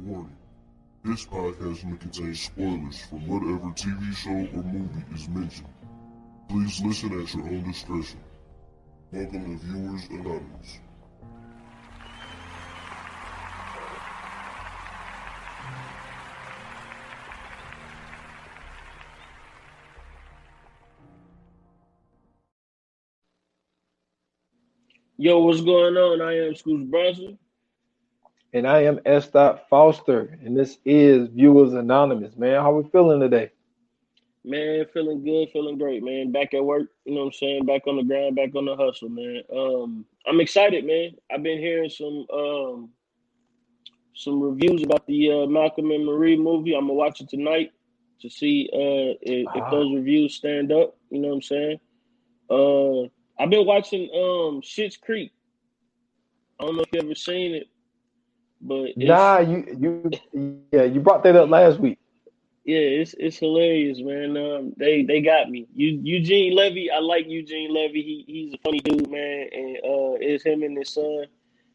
Warning. This podcast may contain spoilers from whatever TV show or movie is mentioned. Please listen at your own discretion. Welcome to Viewers Anonymous. Yo, what's going on? I am Scoots Bronson. And I am S. Foster, and this is Viewers Anonymous, man. How we feeling today? Man, feeling good, feeling great, man. Back at work, you know what I'm saying? Back on the grind, back on the hustle, man. I'm excited, man. I've been hearing some reviews about the Malcolm and Marie movie. I'm gonna watch it tonight to see if those reviews stand up. You know what I'm saying? I've been watching Schitt's Creek. I don't know if you ever seen it, but you brought that up last week. Yeah, it's hilarious, man. They got me. Eugene Levy, I like Eugene Levy. He's a funny dude, man. And it's him and his son.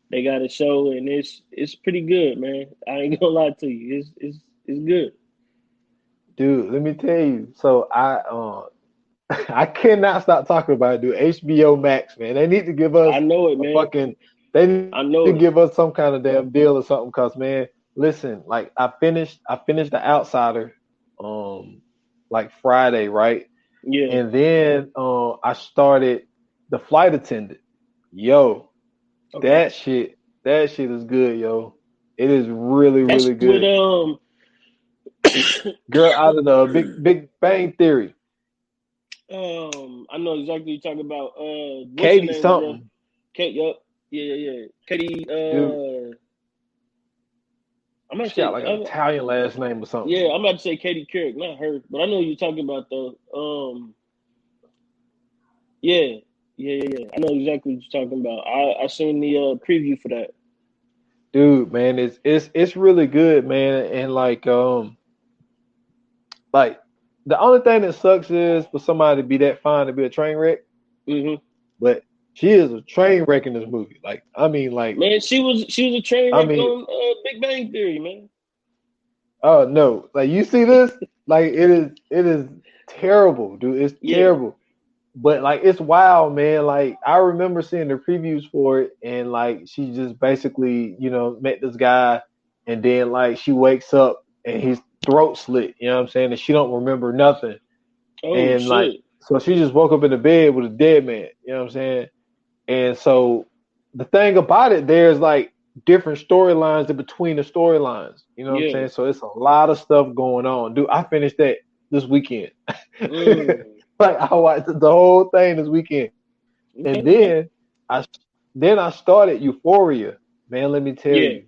They got a show, and it's pretty good, man. I ain't gonna lie to you. It's good. Dude, let me tell you. So I cannot stop talking about it, dude. HBO Max, man. They need to give us I know it, man. They need to give us some kind of damn deal or something, cause man, listen, like I finished The Outsider like Friday, right? Yeah. And then I started The Flight Attendant. Yo, okay. that shit is good, yo. It is really good. Girl out of the Big Bang Theory. I know exactly what you're talking about. Katie something. Kate, yup. Yeah. Katie, I'm she got like an Italian last name or something. Yeah, I'm about to say Katie Couric, not her, but I know what you're talking about though. Yeah. I know exactly what you're talking about. I seen the preview for that. Dude, man, it's really good, man, and like the only thing that sucks is for somebody to be that fine to be a train wreck. Mm-hmm. But she is a train wreck in this movie. Like, I mean, like, man, she was a train wreck on Big Bang Theory, man. Oh no! Like, you see this? Like, it is terrible, dude. It's terrible. But like, it's wild, man. Like, I remember seeing the previews for it, and like, she just basically, met this guy, and then like, she wakes up and his throat slit. You know what I'm saying? And she don't remember nothing. Oh, and shit. Like, so she just woke up in the bed with a dead man. You know what I'm saying? And so the thing about it, there's like different storylines in between the storylines. You know what I'm saying? So it's a lot of stuff going on. Dude, I finished that this weekend. Like, I watched the whole thing this weekend. And then I started Euphoria. Man, let me tell you.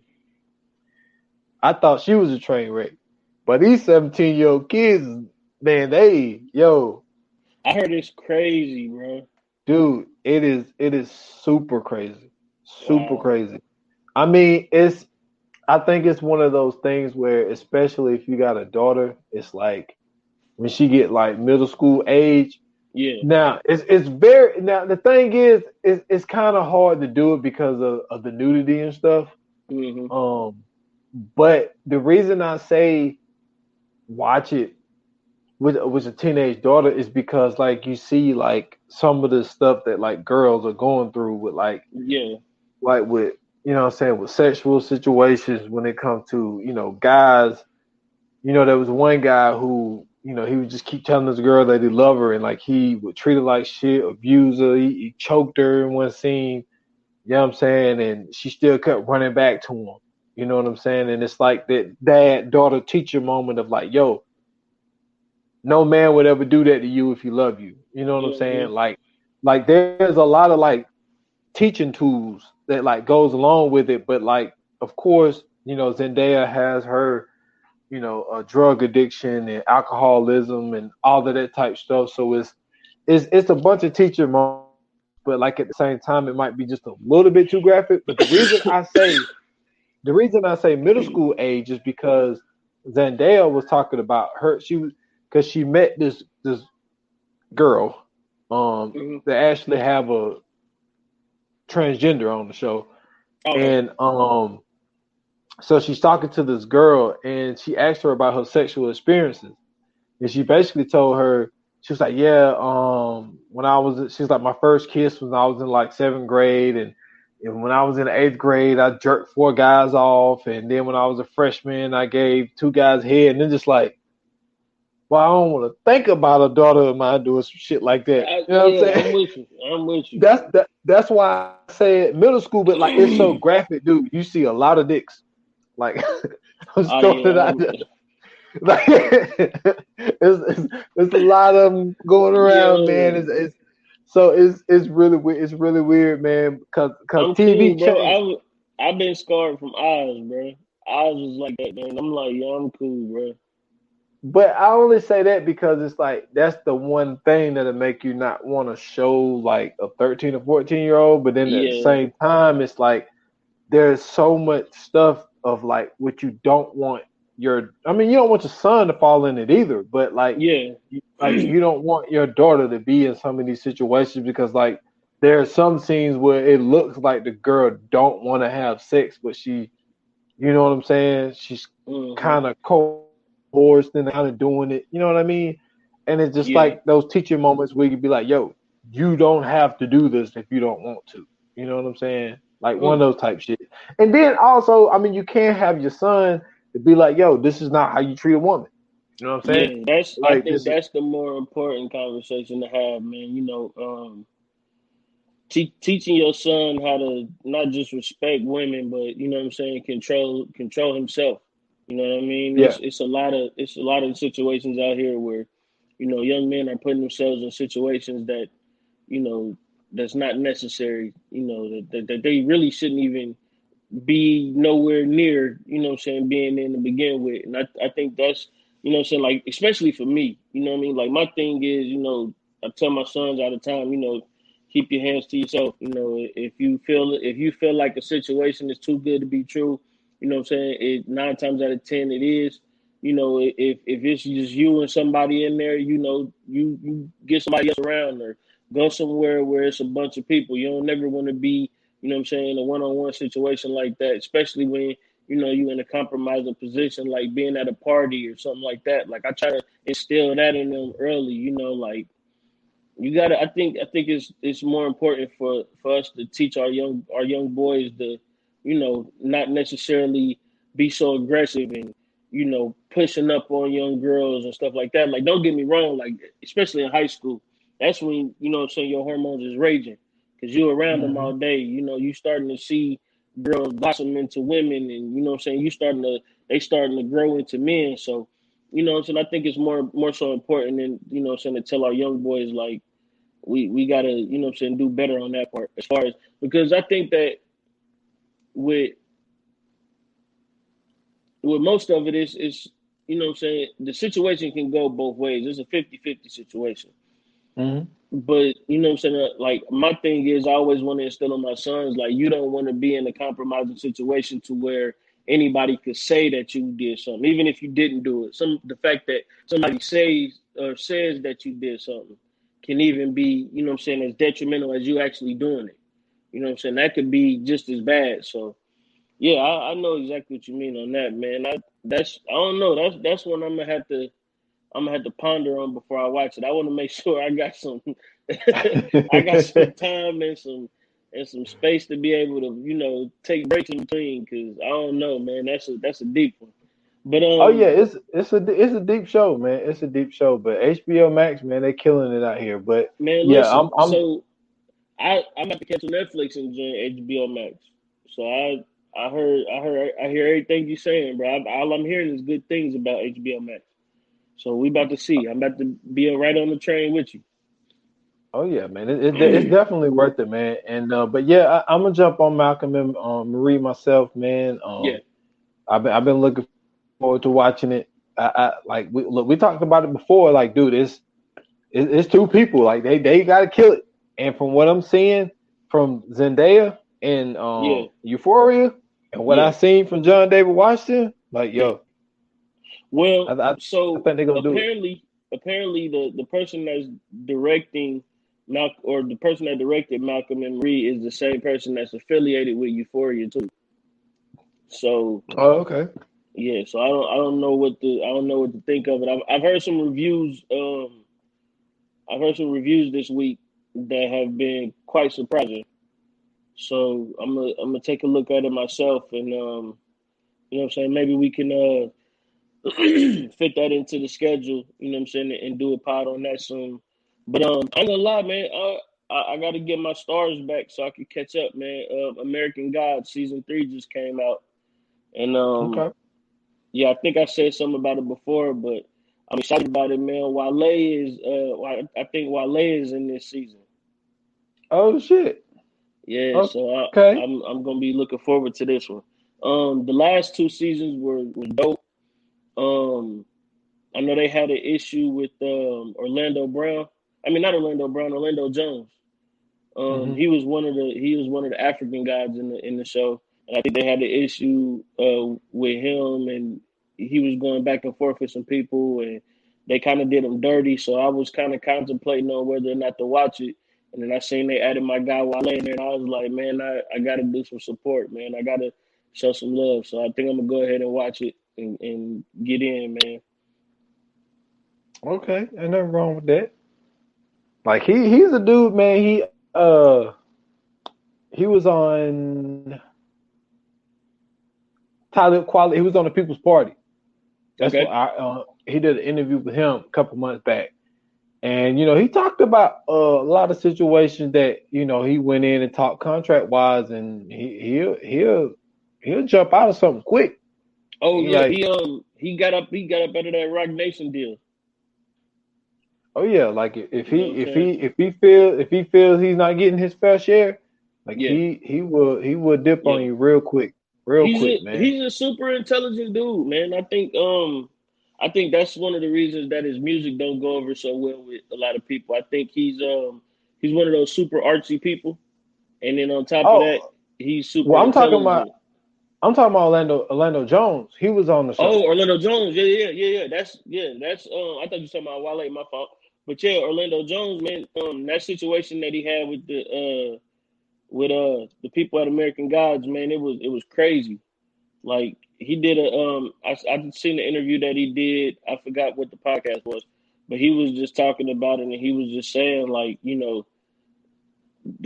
I thought she was a train wreck. But these 17-year-old kids, man, I heard it's crazy, bro. Dude, it is super crazy. Super crazy. I mean, I think it's one of those things where, especially if you got a daughter, it's like when she get like middle school age. Yeah. Now the thing is, it's kind of hard to do it because of the nudity and stuff. Mm-hmm. But the reason I say watch it with a teenage daughter is because like you see like some of the stuff that like girls are going through with like with what I'm saying, with sexual situations when it comes to guys. There was one guy who he would just keep telling this girl that he loved her, and like he would treat her like shit, abuse her, he choked her in one scene. You know what I'm saying? And she still kept running back to him. You know what I'm saying? And it's like that dad-daughter teacher moment of like, yo, no man would ever do that to you if he loved you. You know what I'm saying? Like there's a lot of like teaching tools that like goes along with it, but like of course, Zendaya has her, a drug addiction and alcoholism and all of that type stuff. So it's a bunch of teacher moments, but like at the same time, it might be just a little bit too graphic. But the reason I say middle school age is because Zendaya was talking about because she met this girl that actually have a transgender on the show. And So she's talking to this girl, and she asked her about her sexual experiences, and she basically told her, she was like, yeah, when I was, she's like, my first kiss was when I was in like seventh grade, and when I was in eighth grade, I jerked 4 guys off, and then when I was a freshman, I gave 2 guys head, and then just like, well, I don't want to think about a daughter of mine doing some shit like that. You know what I'm Yeah, saying? I'm with you. I'm with you. That's why I said middle school, but like it's so graphic, dude. You see a lot of dicks. Like I'm just Oh throwing it yeah, out there. Like it's a lot of them going around, man. yo, It's really it's really weird, man. Cause I'm TV cool, bro. changed. I've been scarred from Oz, bro. Oz was like that, man. I'm like, yo, I'm cool, bro. But I only say that because it's like that's the one thing that'll make you not want to show like a 13 or 14-year-old. But then at the Yeah, same time, it's like there's so much stuff of like what you don't want your. I mean, you don't want your son to fall in it either. But yeah, like you don't want your daughter to be in some of these situations because like there are some scenes where it looks like the girl don't want to have sex, but she, you know what I'm saying? She's hmm, kind of coerced and kind of doing it. You know what I mean? And it's just yeah, like those teaching moments where you be like, "Yo, you don't have to do this if you don't want to." You know what I'm saying? Like one of mm, those type shit. And then also, I mean, you can't have your son to be like, "Yo, this is not how you treat a woman." You know what I'm saying? yeah. I Like think this is that's the more important conversation to have, man. Teaching your son how to not just respect women, but you know what I'm saying, control himself. You know what I mean? yeah, It's a lot of situations out here where, young men are putting themselves in situations that, you know, that's not necessary. That they really shouldn't even be nowhere near, what I'm saying, being in to begin with. And I think that's, what I'm saying, like, especially for me, you know what I mean? Like, my thing is, I tell my sons all the time, keep your hands to yourself. If you feel like a situation is too good to be true, you know what I'm saying, 9 times out of 10 it is. If it's just you and somebody in there, you get somebody else around, or go somewhere where it's a bunch of people. You don't never want to be, you know what I'm saying, in a one-on-one situation like that, especially when, you in a compromising position, like being at a party or something like that. Like, I try to instill that in them early, like, you gotta. I think it's more important for us to teach our young boys to, not necessarily be so aggressive and, pushing up on young girls and stuff like that. Like, don't get me wrong, like, especially in high school, that's when, what I'm saying, your hormones is raging because you're around them hmm all day. You starting to see girls blossom into women, and what I'm saying, they starting to grow into men. So, what I'm saying, I think it's more so important than, what I'm saying, to tell our young boys, like, we gotta, what I'm saying, do better on that part, as far as, because I think that with most of it is, what I'm saying, the situation can go both ways. It's a 50-50 situation. hmm But, what I'm saying, like, my thing is, I always want to instill on my sons, like, you don't want to be in a compromising situation to where anybody could say that you did something, even if you didn't do it. The fact that somebody says that you did something can even be, what I'm saying, as detrimental as you actually doing it. You know what I'm saying? That could be just as bad. So yeah, I know exactly what you mean on that, man. I don't know. That's one I'm gonna have to ponder on before I watch it. I want to make sure I got some I got some time and some space to be able to, take breaks in between, because I don't know, man. That's a deep one. But Oh yeah, it's a deep show, man. It's a deep show, but HBO Max, man, they killing it out here. But man, yeah, listen. I'm So I'm about to cancel Netflix and join HBO Max. So I hear everything you're saying, bro. All I'm hearing is good things about HBO Max. So we about to see. I'm about to be right on the train with you. oh yeah, man, it's definitely worth it, man. And but yeah, I'm gonna jump on Malcolm and Marie myself, man. Yeah. I've been looking forward to watching it. I like we talked about it before. Like, dude, it's two people. Like they gotta kill it. And from what I'm seeing from Zendaya and Yeah. Euphoria, and what I Yeah. seen from John David Washington, like Yeah. yo, I Well, I, I so think they're gonna do it. apparently the person that's directing or the person that directed Malcolm and Marie is the same person that's affiliated with Euphoria too. So Oh, okay. yeah, so I don't know what to think of it. I've heard some reviews. I've heard some reviews this week that have been quite surprising. So I'm gonna take a look at it myself, and you know what I'm saying. Maybe we can fit that into the schedule. You know what I'm saying, and do a pod on that soon. But I ain't gonna lie, man. I got to get my stars back so I can catch up, man. American Gods season 3 just came out, and Okay. yeah, I think I said something about it before, but I'm excited about it, man. I think Wale is in this season. Oh shit. Yeah, so Okay. I'm gonna be looking forward to this one. The last 2 seasons were dope. Um, I know they had an issue with Orlando Brown. I mean, not Orlando Brown, Orlando Jones. Mm-hmm. He was one of the African guys in the show, and I think they had an issue with him, and he was going back and forth with some people, and they kind of did him dirty. So I was kind of contemplating on whether or not to watch it, and then I seen they added my guy Wale in there, and I was like, man, I got to do some support, man. I got to show some love. So I think I'm gonna go ahead and watch it and get in, man. Okay. Ain't nothing wrong with that. Like he's a dude, man. He was on Talib Kweli. He was on the People's Party. That's what Okay. he did an interview with him a couple months back. And he talked about a lot of situations that he went in and talked contract wise, and he'll jump out of something quick. Oh He yeah, like, he got up out of that Rock Nation deal. oh yeah, like if You know what I'm saying? if he feels he's not getting his fair share, like Yeah. he will dip on Yeah. you real quick, man. He's a super intelligent dude, man. I think that's one of the reasons that his music don't go over so well with a lot of people. I think he's one of those super artsy people, and then on top of that, Oh, he's super well, intelligent. I'm talking about Orlando Jones. He was on the Oh, show. Orlando Jones, yeah. That's I thought you were talking about Wale, my fault. But yeah, Orlando Jones, man, that situation that he had with the people at American Gods, man, it was crazy. Like he did I seen the interview that he did. I forgot what the podcast was, but he was just talking about it, and he was just saying like, the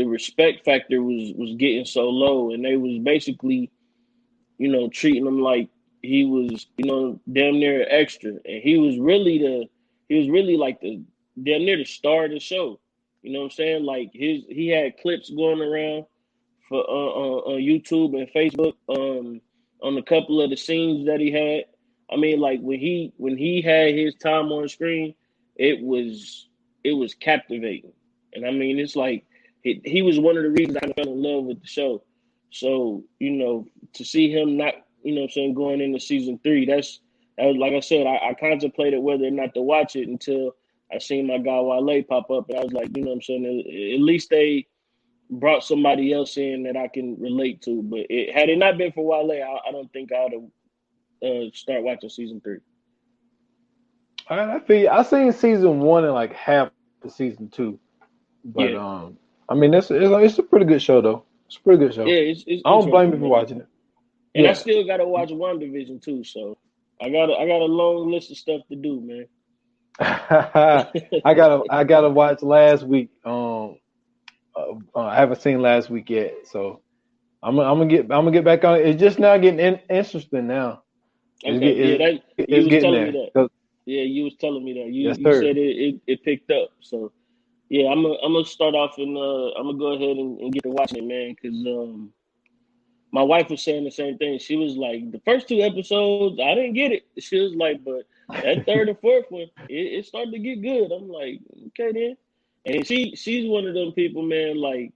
respect factor was getting so low, and they was basically, treating him like he was, damn near extra, and he was really like the damn near the star of the show. You know what I'm saying? Like he had clips going around for on YouTube and Facebook on a couple of the scenes that he had. I mean, like when he had his time on screen, it was it was captivating, and I mean, it's like he was one of the reasons I kind of fell in love with the show. So to see him not, what I'm saying, going into season 3, that was, like I said, I contemplated whether or not to watch it until I seen my guy Wale pop up, and I was like, what I'm saying, at least they brought somebody else in that I can relate to. But had it not been for Wale, I don't think I would have start watching season 3. All right, I feel you. I seen season 1 and like half of season 2, but Yeah, I mean it's a pretty good show though. It's a pretty good yeah, show. it's I don't blame you interesting, for man. watching it. And I Yeah. still got to watch WandaVision too. So I got a long list of stuff to do, man. I gotta watch last week. I haven't seen last week yet, so I'm gonna get back on it. It's just now getting interesting now. Okay, yeah, that you It's was getting telling me there. that. Yeah, you was telling me that. Yes, You sir. said it picked up. So yeah, I'm gonna start off and I'm gonna go ahead and get to watching it, man, because my wife was saying the same thing. She was like, the first 2 episodes, I didn't get it. She was like, but that third and fourth one, it started to get good. I'm like, okay then. And she's one of them people, man. Like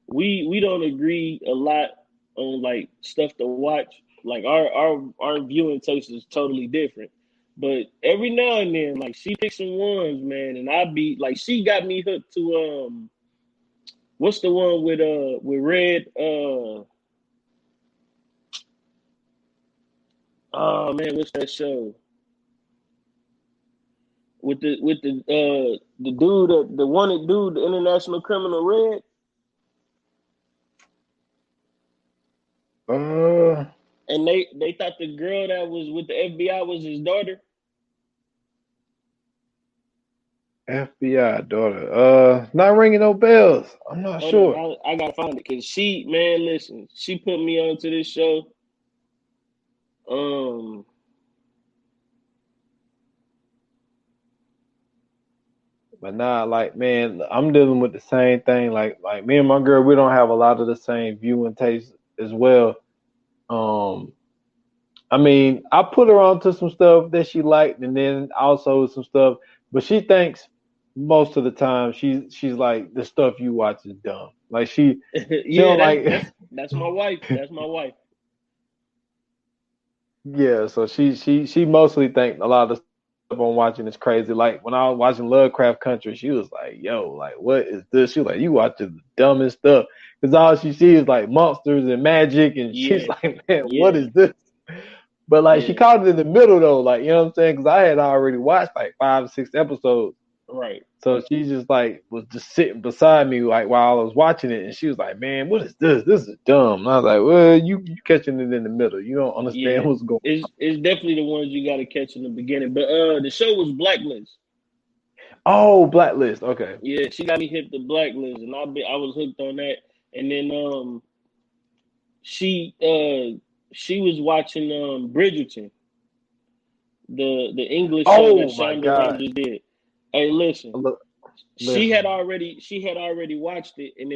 we don't agree a lot on like stuff to watch. Like our viewing taste is totally different. But every now and then, like she picks some ones, man, and I be like, she got me hooked to what's the one with Red oh man, what's that show? With the dude, the wanted dude, the international criminal Red. Uh, And they thought the girl that was with the FBI was his daughter. FBI daughter. Not ringing no bells. I'm not Hold sure. on, I gotta find it because she, man, listen, she put me onto this show. Um, But nah, like man, I'm dealing with the same thing. Like me and my girl, we don't have a lot of the same viewing taste as well. Um, I mean, I put her onto some stuff that she liked, and then also some stuff. But she thinks most of the time she's like the stuff you watch is dumb. Like she yeah, don't like. that's my wife. That's my wife. Yeah, so she mostly think a lot of the stuff I'm watching is crazy. Like when I was watching Lovecraft Country, she was like, "Yo, like what is this?" She was like, "You watching the dumbest stuff," because all she sees is like monsters and magic, and she's Yeah, like, "Man, what yeah, is this?" But like she yeah. caught it in the middle though, like you know what I'm saying? Because I had already watched like 5 or 6 episodes. Right. So she just like was just sitting beside me like while I was watching it, and she was like, "Man, what is this? This is dumb." And I was like, "Well, you catching it in the middle. You don't understand Yeah. what's going." It's definitely the ones you gotta catch in the beginning. But the show was Blacklist. Oh, Blacklist. Okay. Yeah, she got me hit the Blacklist, and I was hooked on that. And then she she was watching Bridgerton, the English show that Oh my Shonda God. Rhimes did. Hey, listen, Look, she had listen. already watched it, and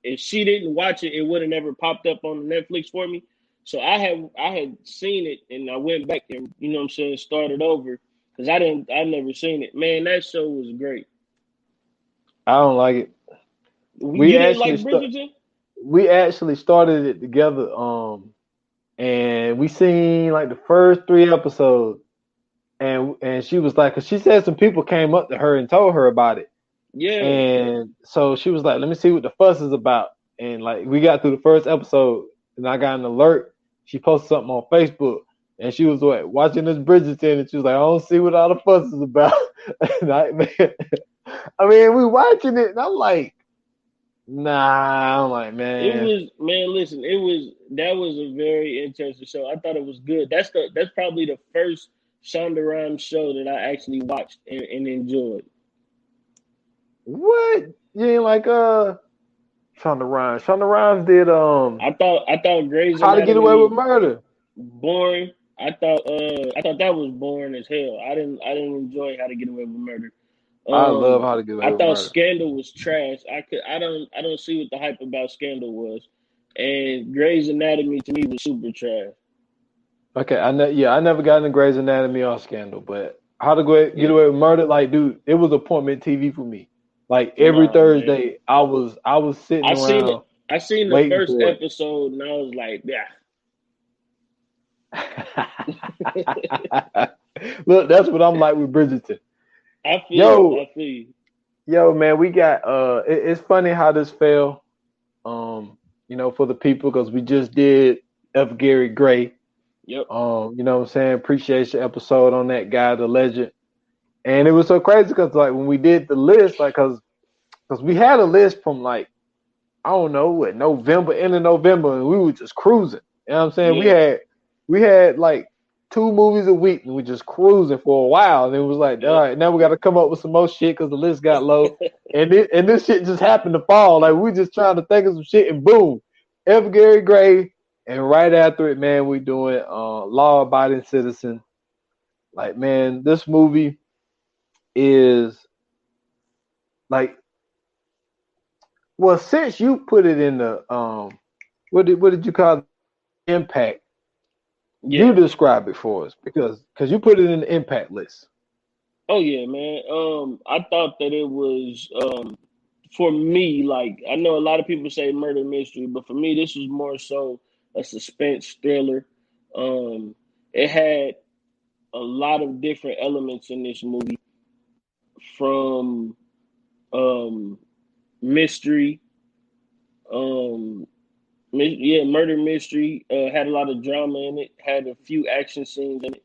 if she didn't watch it, it would have never popped up on Netflix for me. So I had seen it, and I went back and you know what I'm saying, started over because I never seen it. Man, that show was great. I don't like it. We You didn't like actually st- Bridgerton? we actually started it together. And we seen like the first 3 episodes, and she was like, cause she said some people came up to her and told her about it, Yeah. and so she was like, let me see what the fuss is about. And like we got through the first episode, and I got an alert. She posted something on Facebook, and she was like watching this Bridgerton, and she was like, I don't see what all the fuss is about. And I mean, we watching it, and I'm like, nah. I'm like, It man, was, man. Listen, that was a very interesting show. I thought it was good. That's probably the first Shonda Rhimes show that I actually watched and enjoyed. what? You ain't like Shonda Rhimes. Shonda Rhimes did I thought Grey's How to Get Away with Anatomy Murder. boring. I thought that was boring as hell. I didn't enjoy How to Get Away with Murder. I love How to Get Away I with thought Murder. Scandal was trash. I don't see what the hype about Scandal was. And Grey's Anatomy to me was super trash. Okay, I never got into Grey's Anatomy or Scandal, but Get Yeah. Away with Murder, like, dude, it was appointment TV for me. Like every Nah, man. Thursday, I was sitting I seen it. around I seen the waiting first for it. episode and I was like, yeah. Look, that's what I'm like with Bridgerton. I feel you. Yo, I feel you. yo, man, we got it's funny how this fell. For the people because we just did F. Gary Gray. Yep. You know what I'm saying? Appreciation episode on that guy, the legend. And it was so crazy because like when we did the list, like cause we had a list from like, I don't know, what November, end of November, and we were just cruising. You know what I'm saying? Yeah. We had like 2 movies a week and we just cruising for a while. And it was like, all Yep. right, now we gotta come up with some more shit because the list got low. And this shit just happened to fall. Like we just trying to think of some shit and boom. F. Gary Gray. And right after it, man, we doing Law Abiding Citizen. Like, man, this movie is like, well, since you put it in the what did you call it? Impact? You Yeah. describe it for us because you put it in the impact list. Oh yeah, man. I thought that it was for me, like I know a lot of people say murder mystery, but for me this was more so a suspense thriller. Um it had a lot of different elements in this movie from um mystery, um yeah, murder mystery, had a lot of drama in it, had a few action scenes in it.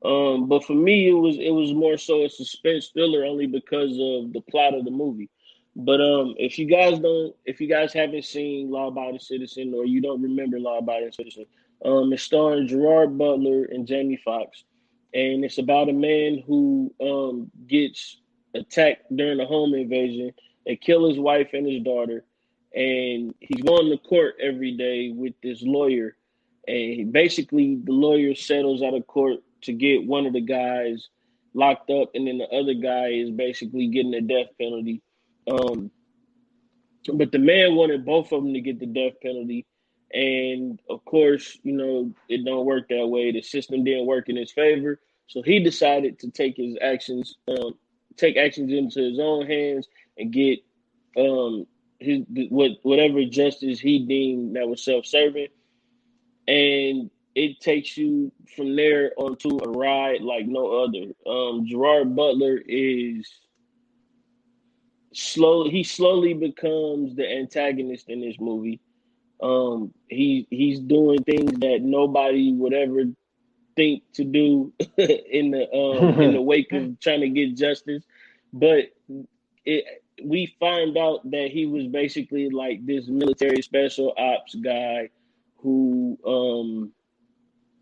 But for me, it was more so a suspense thriller only because of the plot of the movie. But if you guys haven't seen Law Abiding Citizen or you don't remember Law Abiding Citizen, it's starring Gerard Butler and Jamie Foxx, and it's about a man who gets attacked during a home invasion. They kill his wife and his daughter, and he's going to court every day with this lawyer, and basically the lawyer settles out of court to get one of the guys locked up, and then the other guy is basically getting a death penalty. Um, but the man wanted both of them to get the death penalty, and of course, it don't work that way. The system didn't work in his favor, so he decided to take actions into his own hands and get his whatever justice he deemed that was self-serving, and it takes you from there onto a ride like no other. Gerard Butler is he slowly becomes the antagonist in this movie. He's doing things that nobody would ever think to do in the wake of trying to get justice, but we find out that he was basically like this military special ops guy who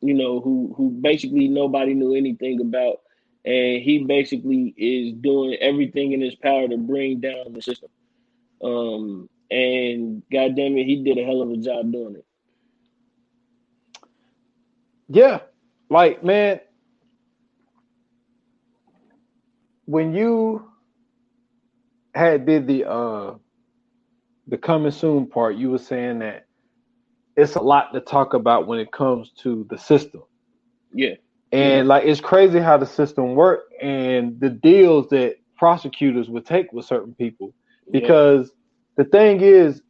who basically nobody knew anything about, and he basically is doing everything in his power to bring down the system. And goddamn it, he did a hell of a job doing it. Yeah, like man, when you did the coming soon part, you were saying that it's a lot to talk about when it comes to the system. Yeah. And like it's crazy how the system worked and the deals that prosecutors would take with certain people. Because the thing is,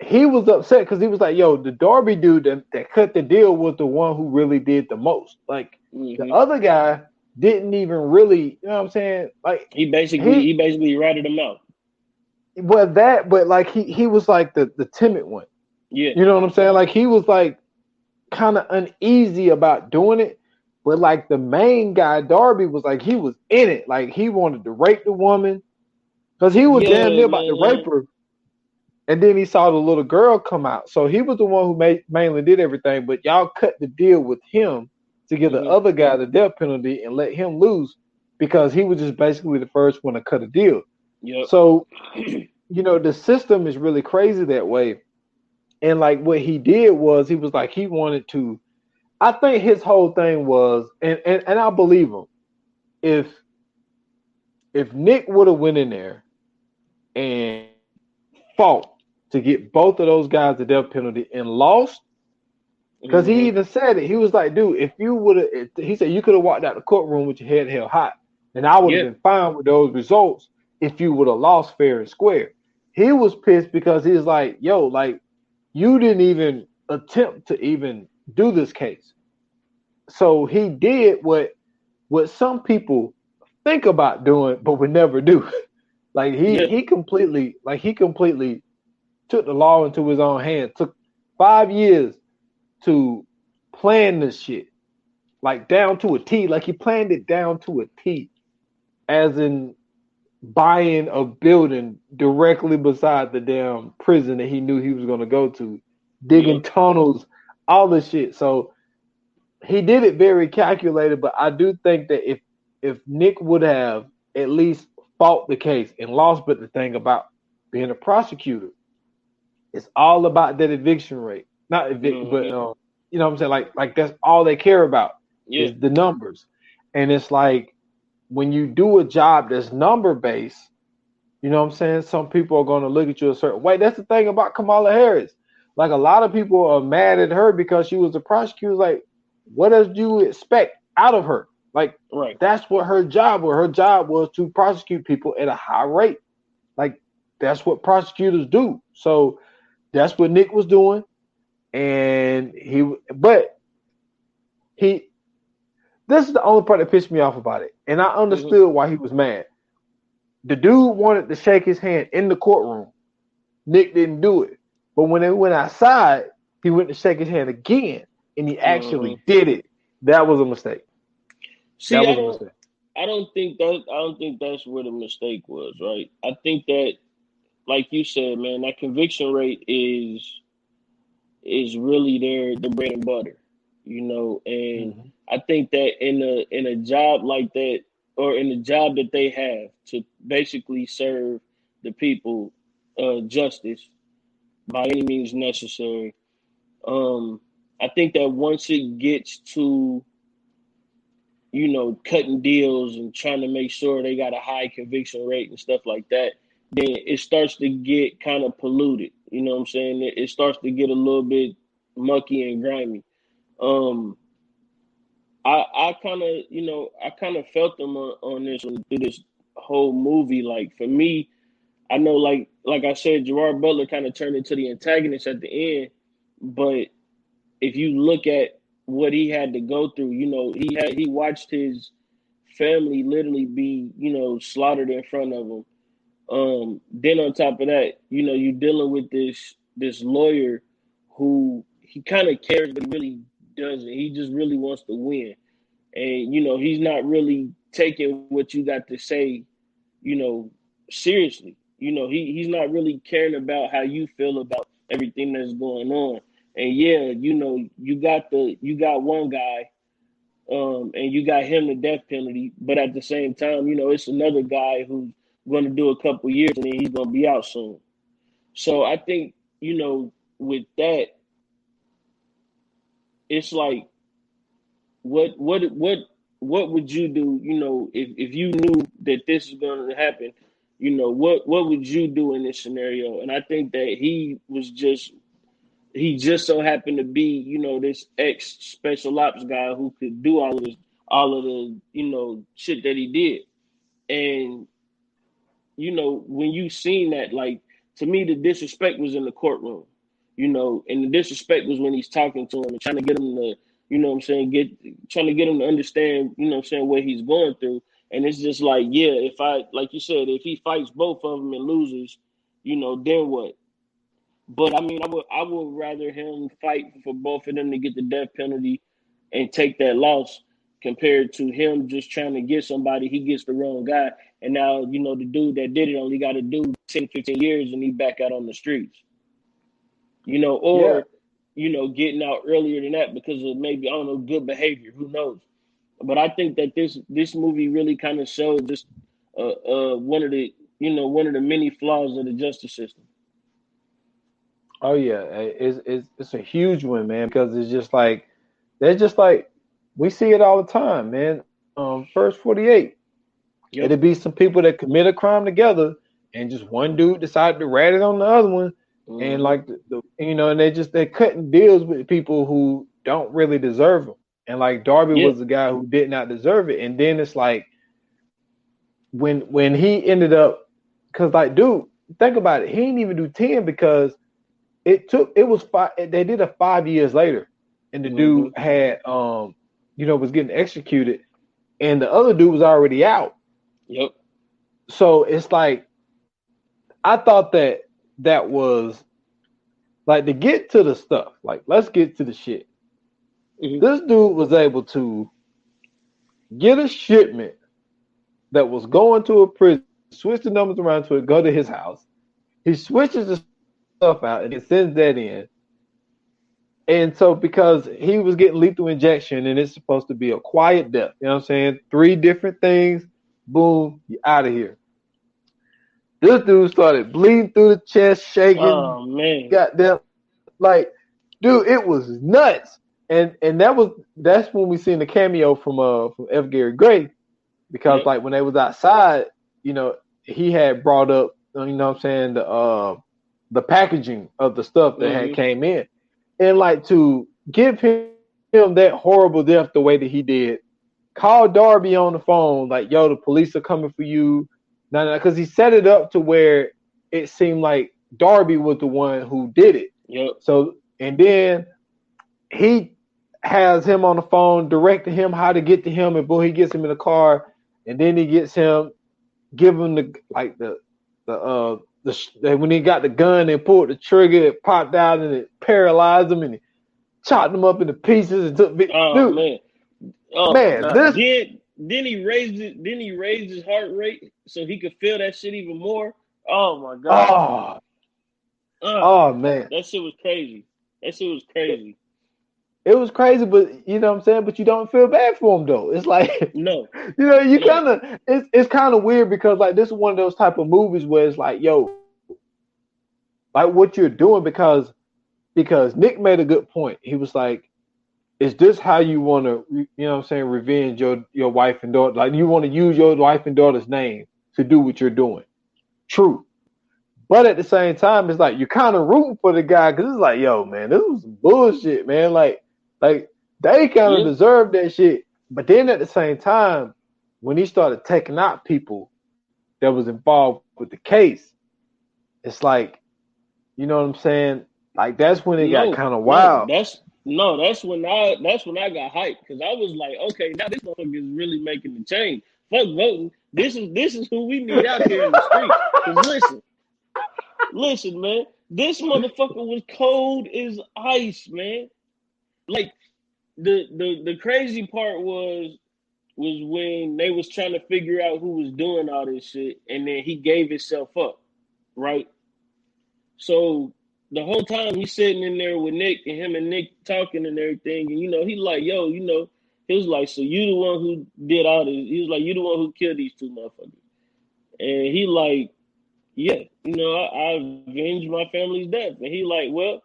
he was upset because he was like, yo, the Darby dude that cut the deal was the one who really did the most. Like the other guy didn't even really, you know what I'm saying? Like he basically ratted him out. But like he was like the timid one. Yeah. You know what I'm saying? Like he was like kind of uneasy about doing it. But like the main guy, Darby, was like he was in it. Like he wanted to rape the woman. Because he was damn near about to rape her. And then he saw the little girl come out. So he was the one who mainly did everything. But y'all cut the deal with him to give the other guy the death penalty and let him lose because he was just basically the first one to cut a deal. Yep. So, the system is really crazy that way. And like what he did was he was like he wanted to. I think his whole thing was, and I believe him. If Nick would have went in there and fought to get both of those guys the death penalty and lost, because he even said it. He was like, dude, if you would have, he said you could have walked out the courtroom with your head held high, and I would have been fine with those results if you would have lost fair and square. He was pissed because he was like, yo, like you didn't even attempt to even do this case. So he did what some people think about doing but would never do. Like he completely took the law into his own hands. Took 5 years to plan this shit, like down to a T. Like he planned it down to a T, as in buying a building directly beside the damn prison that he knew he was going to go to, digging tunnels, all this shit. So he did it very calculated. But I do think that if Nick would have at least fought the case and lost, but the thing about being a prosecutor, it's all about that eviction rate. Not eviction, but you know what I'm saying? Like that's all they care about is the numbers. And it's like when you do a job that's number based, you know what I'm saying? Some people are going to look at you a certain way. That's the thing about Kamala Harris. Like a lot of people are mad at her because she was a prosecutor. Like, what did you expect out of her? Like, that's what her job was. Her job was to prosecute people at a high rate. Like, that's what prosecutors do. So that's what Nick was doing. And this is the only part that pissed me off about it. And I understood why he was mad. The dude wanted to shake his hand in the courtroom. Nick didn't do it. But when they went outside, he went to shake his hand again. And he actually did it. That was a mistake. See, I don't think that's where the mistake was, right? I think that, like you said, man, that conviction rate is really their bread and butter, and Mhm. I think that in a job like that, or in a job that they have to basically serve the people justice by any means necessary, um, I think that once it gets to cutting deals and trying to make sure they got a high conviction rate and stuff like that, then it starts to get kind of polluted. You know what I'm saying? It starts to get a little bit mucky and grimy. Um, I kind of, I kind of felt them on this one through this whole movie. Like for me, I know, like I said, Gerard Butler kind of turned into the antagonist at the end, but if you look at what he had to go through, he watched his family literally be, slaughtered in front of him. Then on top of that, you're dealing with this lawyer who he kind of cares, but he really doesn't. He just really wants to win, and he's not really taking what you got to say, you know, seriously. He's not really caring about how you feel about everything that's going on. And yeah, you got one guy, and you got him the death penalty, but at the same time, it's another guy who's going to do a couple years and then he's going to be out soon. So I think, with that, it's like, what would you do, if you knew that this is going to happen, what would you do in this scenario? And I think that he just so happened to be, this ex special ops guy who could do all of the, shit that he did. And, when you seen that, like, to me, the disrespect was in the courtroom, and the disrespect was when he's talking to him and trying to get him to, what I'm saying, trying to get him to understand, what I'm saying, what he's going through. And it's just like, yeah, like you said, if he fights both of them and loses, then what? But I mean, I would rather him fight for both of them to get the death penalty and take that loss compared to him just trying to get somebody. He gets the wrong guy, and now the dude that did it only got to do 10, 15 years, and he back out on the streets. Yeah. Or getting out earlier than that because of maybe, I don't know, good behavior. Who knows? But I think that this movie really kind of showed just one of the many flaws of the justice system. Oh yeah, it's a huge one, man, because it's just like they're just like we see it all the time, man. First 48, Yep. it'd be some people that commit a crime together, and just one dude decided to rat it on the other one, and Mm-hmm. like and they're cutting deals with people who don't really deserve them, and like Darby Yeah. was the guy who did not deserve it, and then it's like when he ended up, because like dude, think about it, he didn't even do 10 because it was 5. They did a 5 years later, and the Mm-hmm. dude had was getting executed, and the other dude was already out. Yep. So it's like I thought that was like to get to the stuff. Like let's get to the shit. Mm-hmm. This dude was able to get a shipment that was going to a prison, switch the numbers around to it, go to his house. He switches the stuff out and it sends that in. And so because he was getting lethal injection and it's supposed to be a quiet death, you know what I'm saying? 3 different things, boom, you're out of here. This dude started bleeding through the chest, shaking, Oh man. goddamn, like, dude, it was nuts. And that's when we seen the cameo from F. Gary Gray, because Yep. like when they was outside, he had brought up, what I'm saying, the packaging of the stuff that had Mm-hmm. came in. And like to give him that horrible death the way that he did, call Darby on the phone, like, yo, the police are coming for you. No, because he set it up to where it seemed like Darby was the one who did it. Yep. So, and then he has him on the phone, directing him how to get to him, and boom, he gets him in the car, and then he gets him, give him when he got the gun and pulled the trigger, it popped out and it paralyzed him and it chopped him up into pieces and took Oh dude, man. Oh man, nah. this then he raised it. Then he raised his heart rate so he could feel that shit even more. Oh my god! Oh man, that shit was crazy. That shit was crazy. it was crazy, but you know what I'm saying. But you don't feel bad for him though. It's like No, you no. kind of it's kind of weird because like this is one of those type of movies where it's like, yo, like what you're doing because Nick made a good point. He was like, is this how you want to, you know what I'm saying, revenge your wife and daughter? Like you want to use your wife and daughter's name to do what you're doing. True. But at the same time, it's like you're kind of rooting for the guy because it's like, yo, man, this was some bullshit, man. Like they kind of deserve that shit. But then at the same time, when he started taking out people that was involved with the case, it's like, you know what I'm saying? Like that's when it got kind of wild. That's when I got hyped because I was like, okay, now this motherfucker is really making the change. Fuck voting. This is who we need out here in the street. Because listen, man, this motherfucker was cold as ice, man. Like the crazy part was when they was trying to figure out who was doing all this shit, and then he gave himself up, right? So the whole time he's sitting in there with Nick and him and Nick talking and everything, and he like, yo, he was like, so you the one who did all this? He was like, you the one who killed these two motherfuckers, and he like, yeah, I avenged my family's death, and he like, well,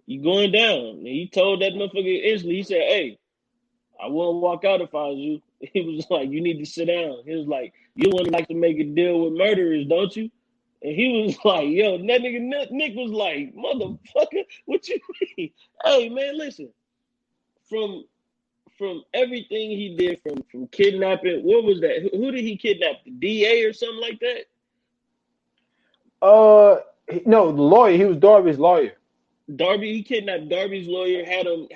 you going down, and he told that motherfucker instantly. He said, hey, I wouldn't walk out if I was you. He was like, you need to sit down. He was like, you want to like to make a deal with murderers, don't you? And he was like, yo, that nigga Nick was like, motherfucker, what you mean? Hey, man, listen. From everything he did, from kidnapping, what was that? Who did he kidnap? The DA or something like that? No, the lawyer. He was Darby's lawyer. Darby, he kidnapped Darby's lawyer, had him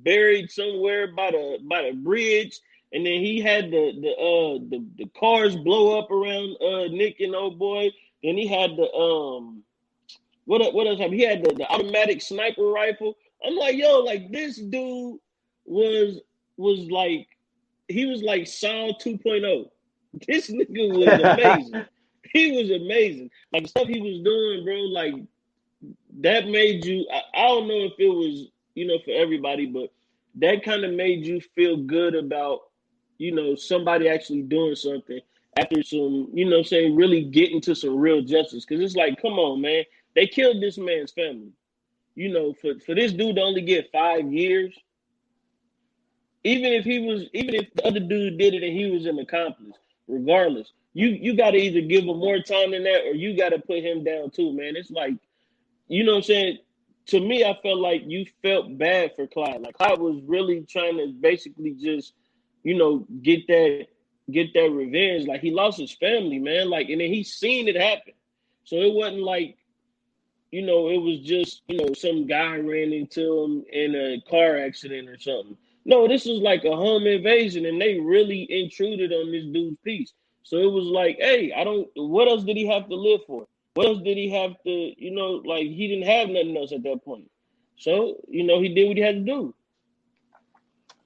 buried somewhere by the bridge, and then he had the cars blow up around Nick and old boy. Then he had the what else happened? He had the automatic sniper rifle. I'm like, yo, like this dude was like, he was like Saul 2.0. This nigga was amazing. He was amazing. Like the stuff he was doing, bro, like that made you, I don't know if it was, for everybody, but that kind of made you feel good about, somebody actually doing something after some, saying really getting to some real justice. Because it's like, come on, man. They killed this man's family. For this dude to only get 5 years, even if the other dude did it and he was an accomplice, regardless, you got to either give him more time than that or you got to put him down too, man. It's like, you know what I'm saying? To me, I felt like you felt bad for Clyde. Like Clyde was really trying to basically just, get that revenge. Like he lost his family, man. Like, and then he seen it happen. So it wasn't like, it was just, some guy ran into him in a car accident or something. No, this was like a home invasion, and they really intruded on this dude's peace. So it was like, hey, what else did he have to live for? What else did he have to, like he didn't have nothing else at that point. So, he did what he had to do.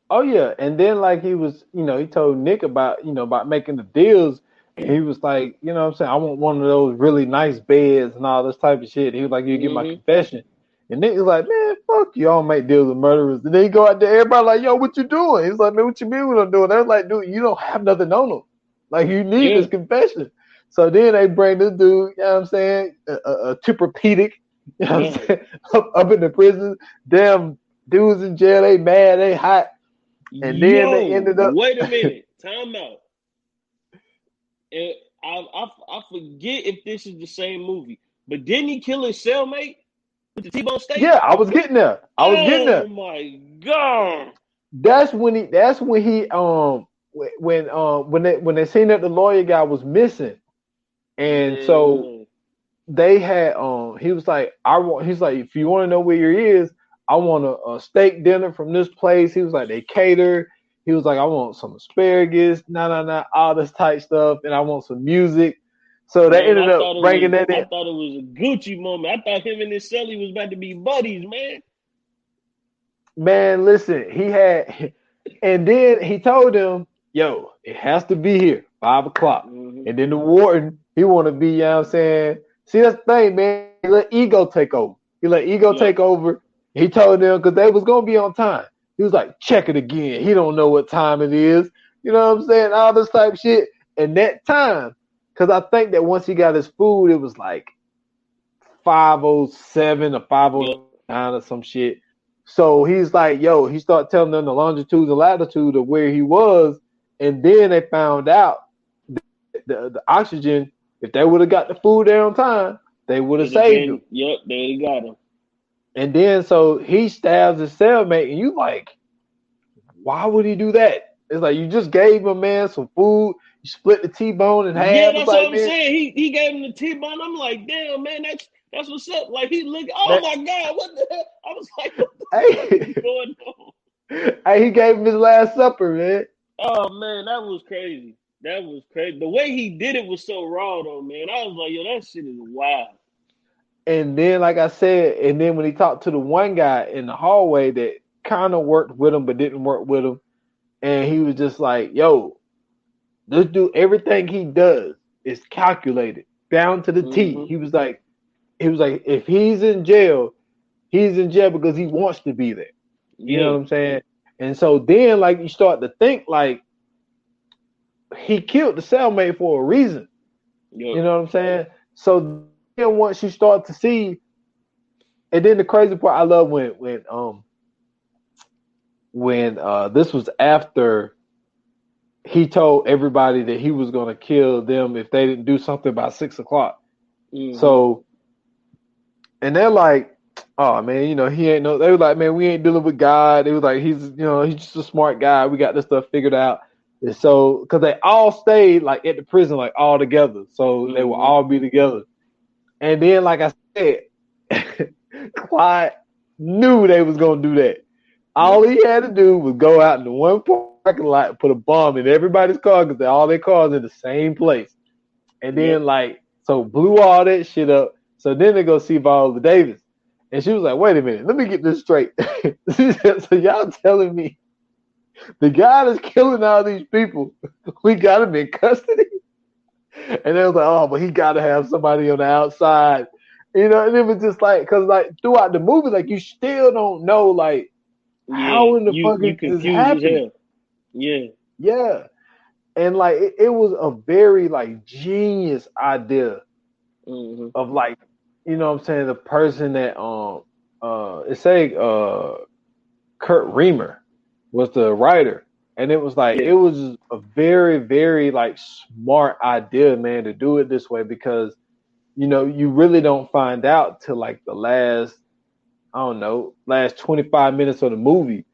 Oh yeah. And then like he was, he told Nick about, about making the deals. He was like, you know what I'm saying? I want one of those really nice beds and all this type of shit. He was like, you get my confession. And Nick was like, man, fuck you, I don't make deals with murderers. And then he go out there, everybody like, yo, what you doing? He's like, man, what you mean what I'm doing? They're like, dude, you don't have nothing on him. Like you need this confession. So then they bring this dude, you know what I'm saying, a Tempur-Pedic, you know what I'm saying, up in the prison. Damn dudes in jail, they mad, they hot. And then they ended up. Wait a minute, time out. And I forget if this is the same movie, but didn't he kill his cellmate with the T-bone steak? Yeah, I was getting there. Oh my god! That's when he when they seen that the lawyer guy was missing. And so they had he was like, he's like, if you want to know where he is, I want a steak dinner from this place. He was like, they cater. He was like, I want some asparagus, all this type stuff, and I want some music. So they ended up bringing that in. I thought it was a Gucci moment. I thought him and his celly was about to be buddies, man. Man, listen, he had, and then he told him, yo, it has to be here, 5 o'clock. Mm-hmm. And then the warden, he want to be, you know what I'm saying? See, that's the thing, man. He let ego take over. Take over. He told them because they was gonna be on time. He was like, check it again. He don't know what time it is. You know what I'm saying? All this type of shit. And that time, because I think that once he got his food, it was like 5:07 or 5:09 or some shit. So he's like, yo, he started telling them the longitude and latitude of where he was, and then they found out the oxygen. If they would have got the food there on time, they would have saved him. Yep, they got him. And then so he stabs his cellmate, and you like, why would he do that? It's like you just gave him, man, some food. You split the T-bone in half. Yeah, that's what I'm saying. He gave him the T-bone. I'm like, damn, man, that's what's up. Like he looked, oh my God, what the hell? I was like, what the hell is going on? Hey, he gave him his last supper, man. Oh man, that was crazy. That was crazy. The way he did it was so raw, though, man. I was like, yo, that shit is wild. And then, like I said, and then when he talked to the one guy in the hallway that kind of worked with him but didn't work with him, and he was just like, yo, this dude, everything he does is calculated down to the T. He was like, if he's in jail because he wants to be there. You know what I'm saying? And so then, like, you start to think, like, he killed the cellmate for a reason. You know what I'm saying? So then once you start to see, and then the crazy part, I love when this was after he told everybody that he was going to kill them if they didn't do something by 6 o'clock. So, and they're like, oh man, you know, he ain't no, they were like, man, we ain't dealing with God. They was like, he's just a smart guy. We got this stuff figured out. And so, because they all stayed like at the prison, like all together. So they will all be together. And then, like I said, Clyde knew they was going to do that. All he had to do was go out in the one parking lot and put a bomb in everybody's car because all their cars in the same place. And then, so blew all that shit up. So then they go see Viola Davis. And she was like, wait a minute, let me get this straight. So y'all telling me the guy that's killing all these people, we got him in custody? And they was like, oh, but he got to have somebody on the outside. You know, and it was just like, because like throughout the movie, like you still don't know, like, how in the fuck is this happening? Yeah. And like, it was a very like genius idea of like, you know what I'm saying, the person that, Kurt Reamer was the writer. And it was like, it was a very, very like smart idea, man, to do it this way because, you know, you really don't find out till like the last 25 minutes of the movie,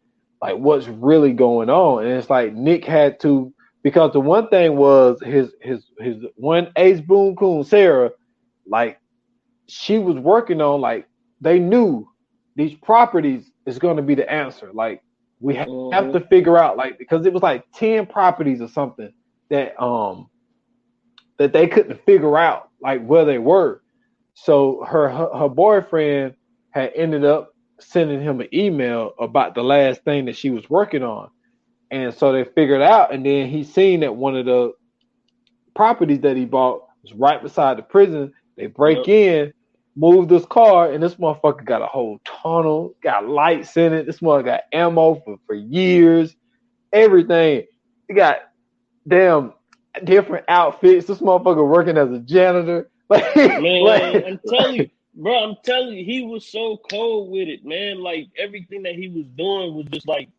like what's really going on. And it's like Nick had to, because the one thing was his one Ace Boon Coon, Sarah, like she was working on, like they knew these properties is going to be the answer. Like we have to figure out, like, because it was like 10 properties or something that that they couldn't figure out like where they were. So her boyfriend had ended up sending him an email about the last thing that she was working on. And so they figured out, and then he seen that one of the properties that he bought was right beside the prison. They break in, move this car, and this motherfucker got a whole tunnel, got lights in it. This motherfucker got ammo for years, everything. He got damn different outfits. This motherfucker working as a janitor. Man, I'm telling you, he was so cold with it, man. Like everything that he was doing was just like,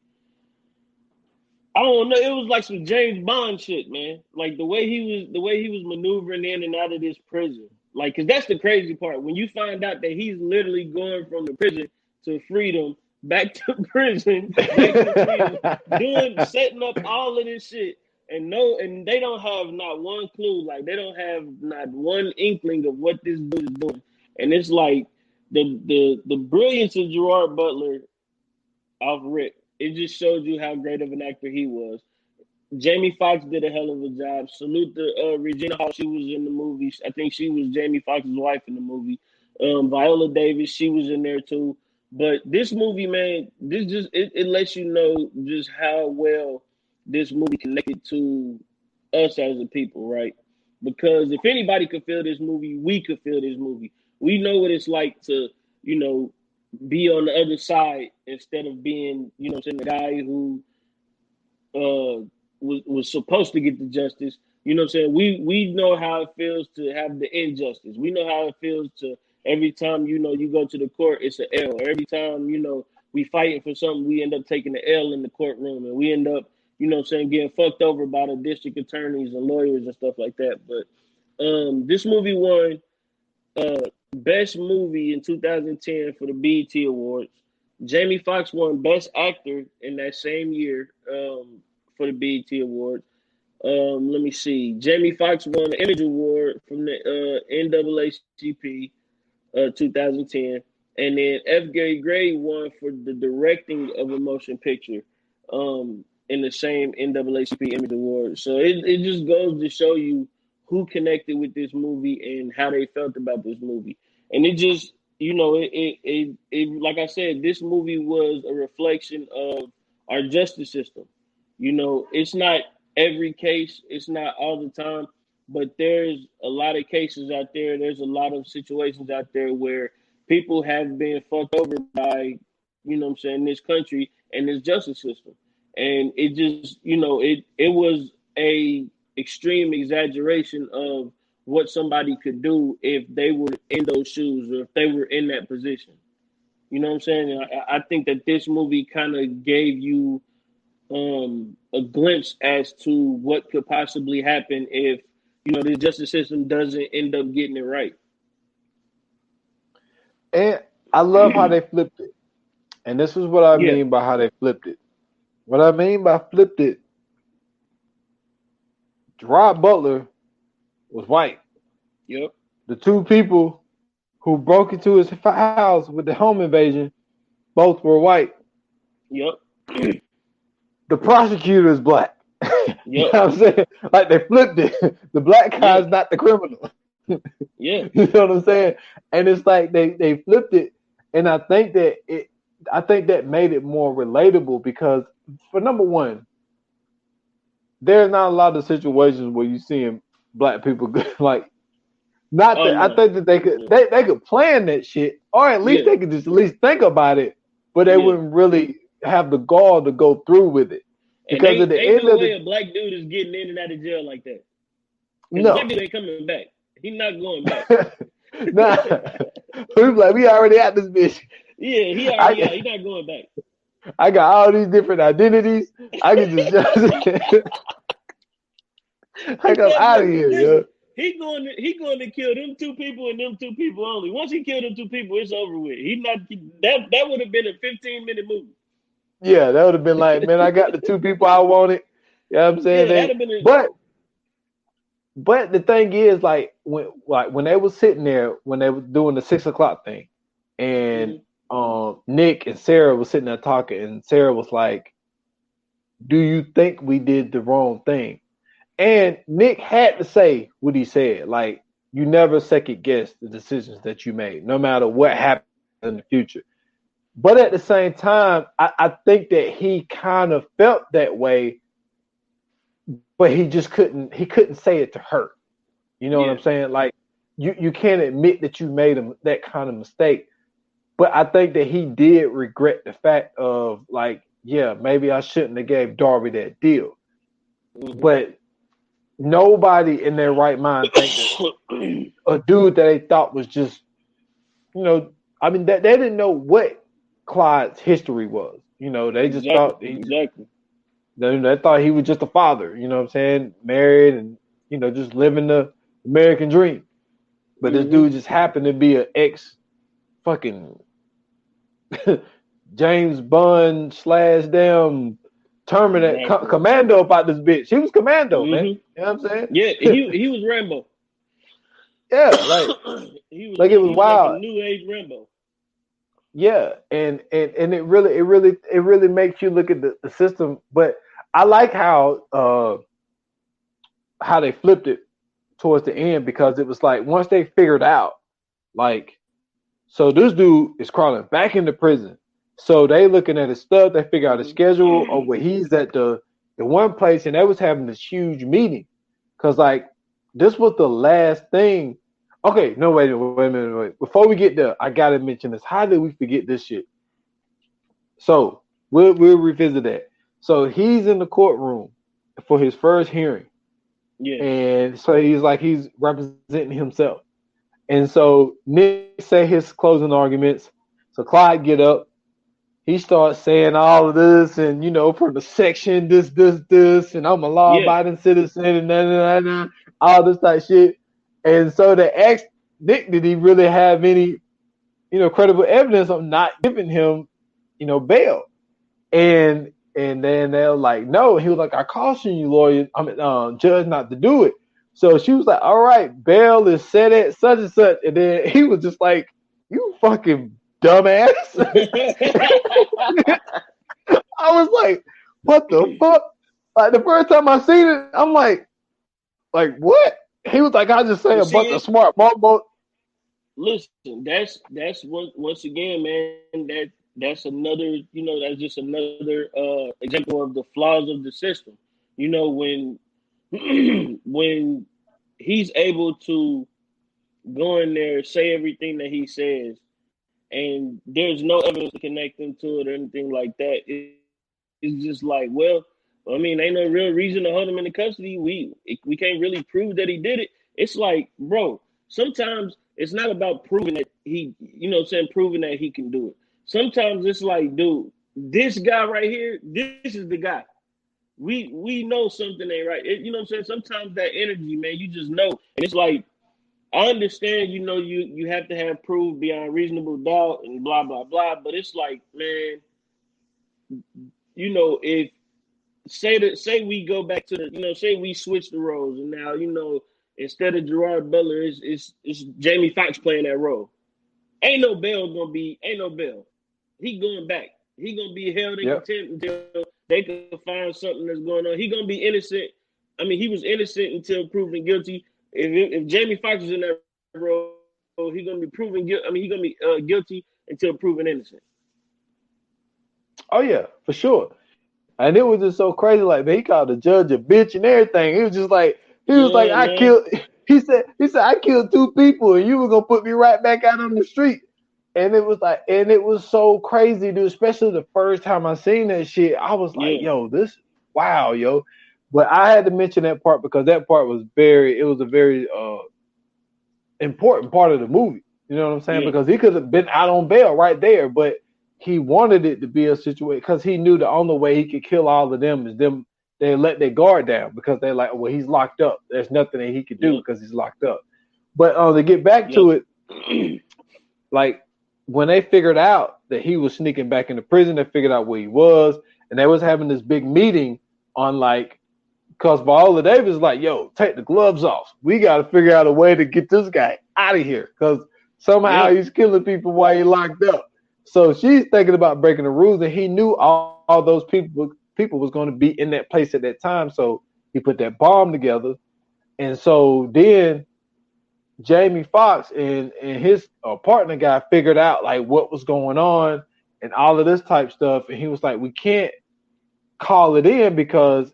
I don't know. It was like some James Bond shit, man. Like the way he was maneuvering in and out of this prison. Like, cause that's the crazy part. When you find out that he's literally going from the prison to freedom, back to prison, back to freedom, setting up all of this shit. And they don't have not one clue. Like they don't have not one inkling of what this dude is doing. And it's like the brilliance of Gerard Butler off rip. It just shows you how great of an actor he was. Jamie Foxx did a hell of a job. Salute to Regina Hall. She was in the movie. I think she was Jamie Foxx's wife in the movie. Viola Davis, she was in there too. But this movie, man, it lets you know just how well this movie connected to us as a people, right? Because if anybody could feel this movie, we could feel this movie. We know what it's like to, be on the other side instead of being, the guy who was supposed to get the justice. We know how it feels to have the injustice. We know how it feels to every time, you go to the court, it's an L. Every time, we fighting for something, we end up taking the L in the courtroom, and we end up, getting fucked over by the district attorneys and lawyers and stuff like that. But this movie won Best Movie in 2010 for the BET Awards. Jamie Foxx won Best Actor in that same year for the BET Awards. Let me see. Jamie Foxx won the Image Award from the NAACP 2010. And then F. Gary Gray won for the directing of a motion picture in the same NAACP Image Award. So it just goes to show you who connected with this movie and how they felt about this movie. And it just, it like I said, this movie was a reflection of our justice system. It's not every case, it's not all the time, but there's a lot of cases out there. There's a lot of situations out there where people have been fucked over by, this country and this justice system. And it just, it was a extreme exaggeration of what somebody could do if they were in those shoes or if they were in that position. You know what I'm saying? And I think that this movie kind of gave you a glimpse as to what could possibly happen if, the justice system doesn't end up getting it right. And I love how they flipped it. And this is what I mean by how they flipped it. What I mean by flipped it, Gerard Butler was white. Yep. The two people who broke into his house with the home invasion, both were white. Yep. The prosecutor is black. Yep. You know what I'm saying? Like they flipped it. The black guy is not the criminal. Yeah. You know what I'm saying? And it's like they flipped it. And I think that made it more relatable because for number one, there's not a lot of situations where you seeing black people like not that I think that they could plan that shit, or at least they could just at least think about it, but they wouldn't really have the gall to go through with it. Because at the end no of way a black dude is getting in and out of jail like that. No, black dude ain't coming back. He's not going back. Nah, we already at this bitch. Yeah, he already out. He's not going back. I got all these different identities. I can just I come out of here, yo. He going to kill them two people and them two people only. Once he killed them two people, it's over with. That would have been a 15-minute movie. Yeah, that would have been like, man, I got the two people I wanted. You know what I'm saying? Yeah, that'd have been but the thing is, like when they were sitting there, when they were doing the 6 o'clock thing, and Nick and Sarah was sitting there talking, and Sarah was like, "Do you think we did the wrong thing?" And Nick had to say what he said, like, "You never second guess the decisions that you made, no matter what happens in the future." But at the same time, I think that he kind of felt that way, but he just couldn't say it to her. You know what I'm saying? Like, you can't admit that you made that kind of mistake. But I think that he did regret the fact of, like, yeah, maybe I shouldn't have gave Darby that deal. Mm-hmm. But nobody in their right mind thinks that a dude that they thought was just, I mean, they didn't know what Clyde's history was. They just thought they thought he was just a father, you know what I'm saying, married and just living the American dream. But this dude just happened to be an ex fucking James Bond / damn Terminator commando about this bitch. He was commando, man. You know what I'm saying? Yeah, he was Rambo. Yeah, like he was it was wild. Like a new age Rambo. Yeah, and it really makes you look at the system. But I like how they flipped it towards the end, because it was like once they figured out, like, so this dude is crawling back into prison. So they looking at his stuff, they figure out his schedule of where he's at the in one place, and they was having this huge meeting because like this was the last thing. Okay, no, wait a minute. Before we get there, I gotta mention this. How did we forget this shit? So we'll revisit that. So he's in the courtroom for his first hearing. Yeah. And so he's representing himself. And so Nick say his closing arguments. So Clyde get up. He starts saying all of this and, from the section, this, and I'm a law-abiding citizen and all this type of shit. And so they asked Nick, did he really have any, credible evidence of not giving him, bail? And then they're like, no. He was like, I caution you, judge, not to do it. So she was like, all right, bail is set at such and such. And then he was just like, you fucking dumbass. I was like, what the fuck? Like the first time I seen it, I'm like what? He was like, I just say a bunch of smart mumbo. Listen, that's once again, man, that's another, that's just another example of the flaws of the system. When when he's able to go in there, say everything that he says, and there's no evidence to connect him to it or anything like that, it's just like, well, I mean, ain't no real reason to hold him in custody. We can't really prove that he did it. It's like, bro, sometimes it's not about proving that he, proving that he can do it. Sometimes it's like, dude, this guy right here, this is the guy. We know something ain't right. You know what I'm saying? Sometimes that energy, man, you just know. And it's like, I understand, you have to have proof beyond reasonable doubt and blah, blah, blah. But it's like, man, if say we go back to the, say we switch the roles and now, instead of Gerard Butler, it's Jamie Foxx playing that role. Ain't no bail. He going back. He gonna be held in contempt until they can find something that's going on. He gonna be innocent. I mean, he was innocent until proven guilty. If Jamie Foxx is in that role, he gonna be proven guilty. I mean, he gonna be guilty until proven innocent. Oh yeah, for sure. And it was just so crazy. Like, man, he called the judge a bitch and everything. He was just like, I killed. He said, I killed 2 people, and you were gonna put me right back out on the street. And it was like, so crazy, dude. Especially the first time I seen that shit, I was like, yo, wow, yo. But I had to mention that part because that part was a very important part of the movie. You know what I'm saying? Yeah. Because he could have been out on bail right there, but he wanted it to be a situation because he knew the only way he could kill all of them is them. They let their guard down because they're like, well, he's locked up. There's nothing that he could do because he's locked up. But to get back to it, like when they figured out that he was sneaking back into prison, they figured out where he was, and they was having this big meeting on because Viola Davis is like, yo, take the gloves off. We got to figure out a way to get this guy out of here because somehow he's killing people while he's locked up. So she's thinking about breaking the rules, and he knew all those people was going to be in that place at that time. So he put that bomb together. And so then Jamie Foxx and his partner guy figured out like what was going on and all of this type stuff. And he was like, we can't call it in because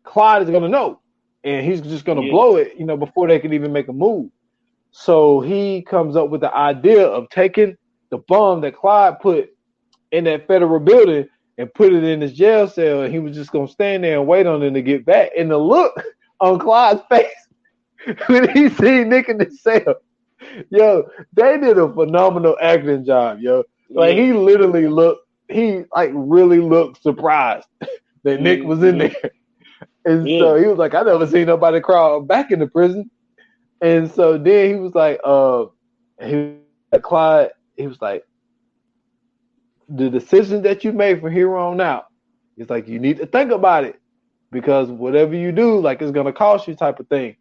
Clyde is going to know. And he's just going to blow it, before they can even make a move. So he comes up with the idea of taking the bomb that Clyde put in that federal building and put it in his jail cell, and he was just gonna stand there and wait on him to get back. And the look on Clyde's face when he seen Nick in the cell, yo, they did a phenomenal acting job, yo. Like he literally really looked surprised that Nick was in there. And so he was like, I never seen nobody crawl back into prison. And so then he was like, Clyde, he was like, the decision that you made from here on out, it's like you need to think about it because whatever you do, like it's gonna cost you type of thing.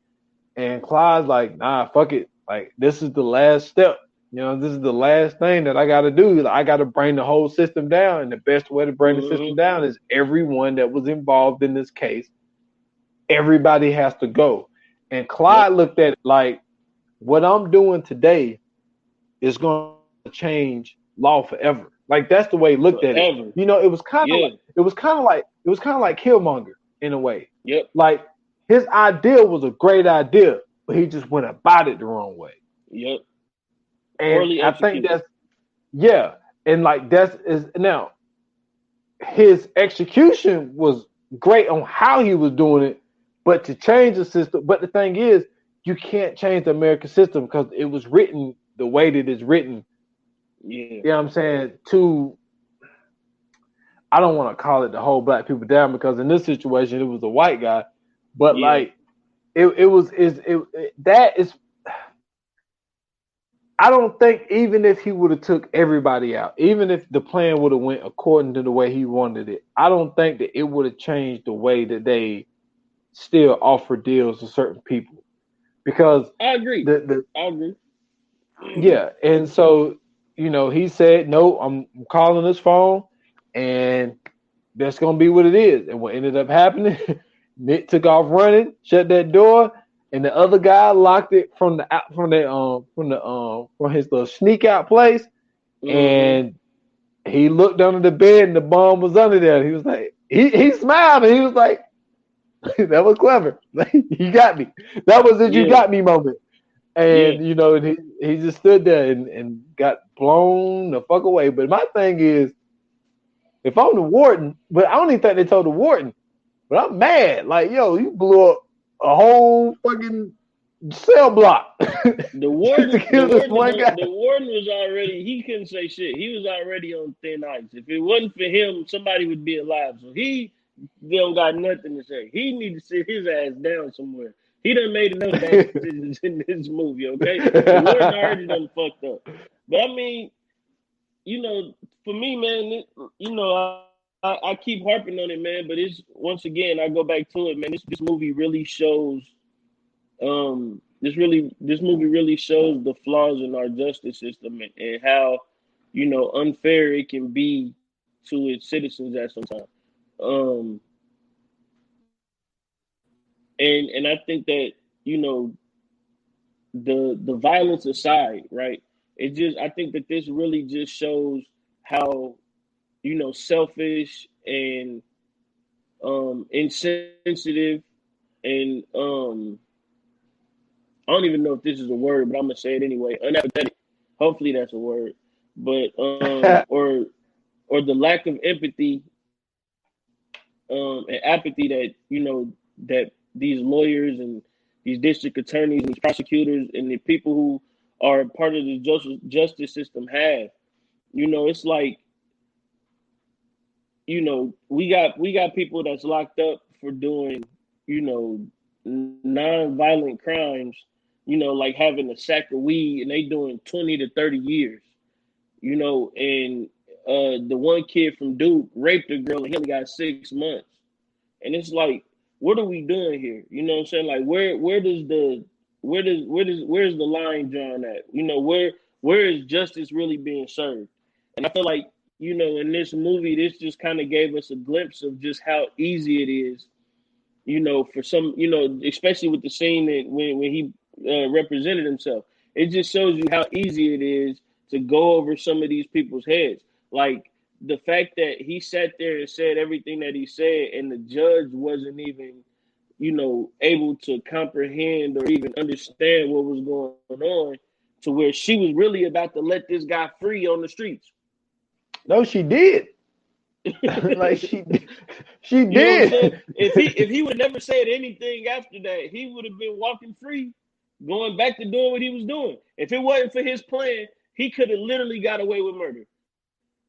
And Clyde's like, nah, fuck it. Like this is the last step. This is the last thing that I gotta do. Like, I gotta bring the whole system down. And the best way to bring the system down is everyone that was involved in this case. Everybody has to go. And Clyde looked at it like, what I'm doing today is going to change law forever. Like that's the way he looked at it. Forever. You know, it was kind of Yeah. like Killmonger in a way. Yep. Like his idea was a great idea, but he just went about it the wrong way. Yep. And Poorly I think executed. and like that's is now his execution was great on how he was doing it, but to change the system. But the thing is, you can't change the American system because it was written the way that it's written. Yeah. You know what I'm saying? I don't want to call it to hold black people down because in this situation it was a white guy, but Yeah. like that is. I don't think even if he would have took everybody out, even if the plan would have went according to the way he wanted it, I don't think that it would have changed the way that they still offer deals to certain people. Because I agree. I agree. Yeah, and so he said, "No, I'm calling this phone, and that's gonna be what it is." And what ended up happening, Nick took off running, shut that door, and the other guy locked it from his little sneak out place, and he looked under the bed, and the bomb was under there. He was like, he smiled, and he was like, "That was clever. You got me. That was the you got me moment." And he just stood there and got blown the fuck away. But my thing is, if I'm the warden, but I don't even think they told the warden. But I'm mad. Like, yo, you blew up a whole fucking cell block. The warden was already, he couldn't say shit. He was already on thin ice. If it wasn't for him, somebody would be alive. So he don't got nothing to say. He need to sit his ass down somewhere. He done made enough bad decisions in this movie, okay? The warden already done fucked up. But I mean, for me, man, I keep harping on it, man. But it's once again, I go back to it, man. This movie really shows, this movie really shows the flaws in our justice system and how, unfair it can be to its citizens at some time. And I think that, the violence aside, right? I think that this really just shows how, selfish and insensitive and I don't even know if this is a word, but I'm gonna say it anyway. Unapathetic. Hopefully that's a word. But or the lack of empathy and apathy that these lawyers and these district attorneys and these prosecutors and the people who are part of the justice system have. It's like, we got people that's locked up for doing, non-violent crimes, like having a sack of weed and they doing 20 to 30 years, and the one kid from Duke raped a girl and he only got 6 months. And it's like, what are we doing here? You know what I'm saying? Like, where's the line drawn at? Where is justice really being served? And I feel like, in this movie, this just kind of gave us a glimpse of just how easy it is, for some, especially with the scene that when he represented himself. It just shows you how easy it is to go over some of these people's heads. Like, the fact that he sat there and said everything that he said, and the judge wasn't even, able to comprehend or even understand what was going on, to where she was really about to let this guy free on the streets. No, she did. Like she did. If he would never said anything after that, he would have been walking free, going back to doing what he was doing. If it wasn't for his plan, he could have literally got away with murder.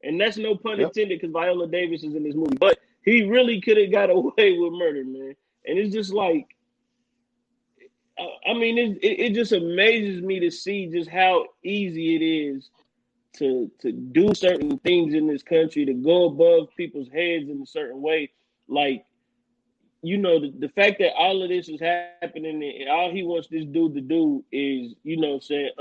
And that's no pun intended, because Viola Davis is in this movie. But he really could have got away with murder, man. And it's just like, I mean, it just amazes me to see just how easy it is to do certain things in this country, to go above people's heads in a certain way. Like, the fact that all of this is happening and all he wants this dude to do is,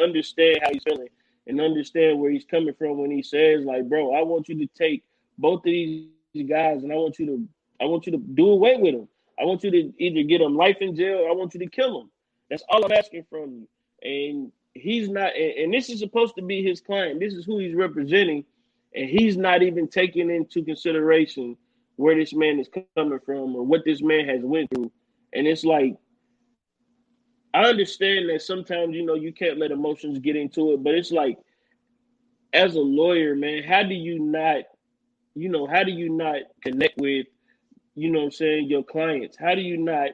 understand how he's feeling and understand where he's coming from when he says, like, bro, I want you to take both of these guys and I want you to do away with them. I want you to either get them life in jail or I want you to kill them. That's all I'm asking from you. And he's not, and this is supposed to be his client. This is who he's representing. and he's not even taking into consideration where this man is coming from or what this man has went through. And it's like, I understand that sometimes, you can't let emotions get into it, but it's like, as a lawyer, man, how do you not connect with, your clients? How do you not,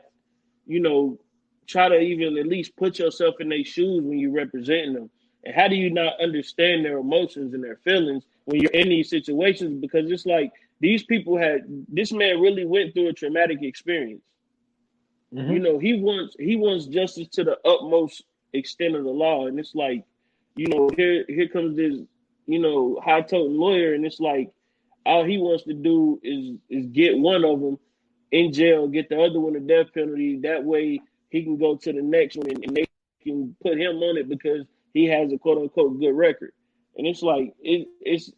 you know, try to even at least put yourself in their shoes when you're representing them? And how do you not understand their emotions and their feelings when you're in these situations? Because it's like this man really went through a traumatic experience. Mm-hmm. He wants justice to the utmost extent of the law. And it's like, here comes this, high toting lawyer, and it's like all he wants to do is get one of them in jail, get the other one a death penalty. That way he can go to the next one and they can put him on it because he has a quote unquote good record. And it's like it's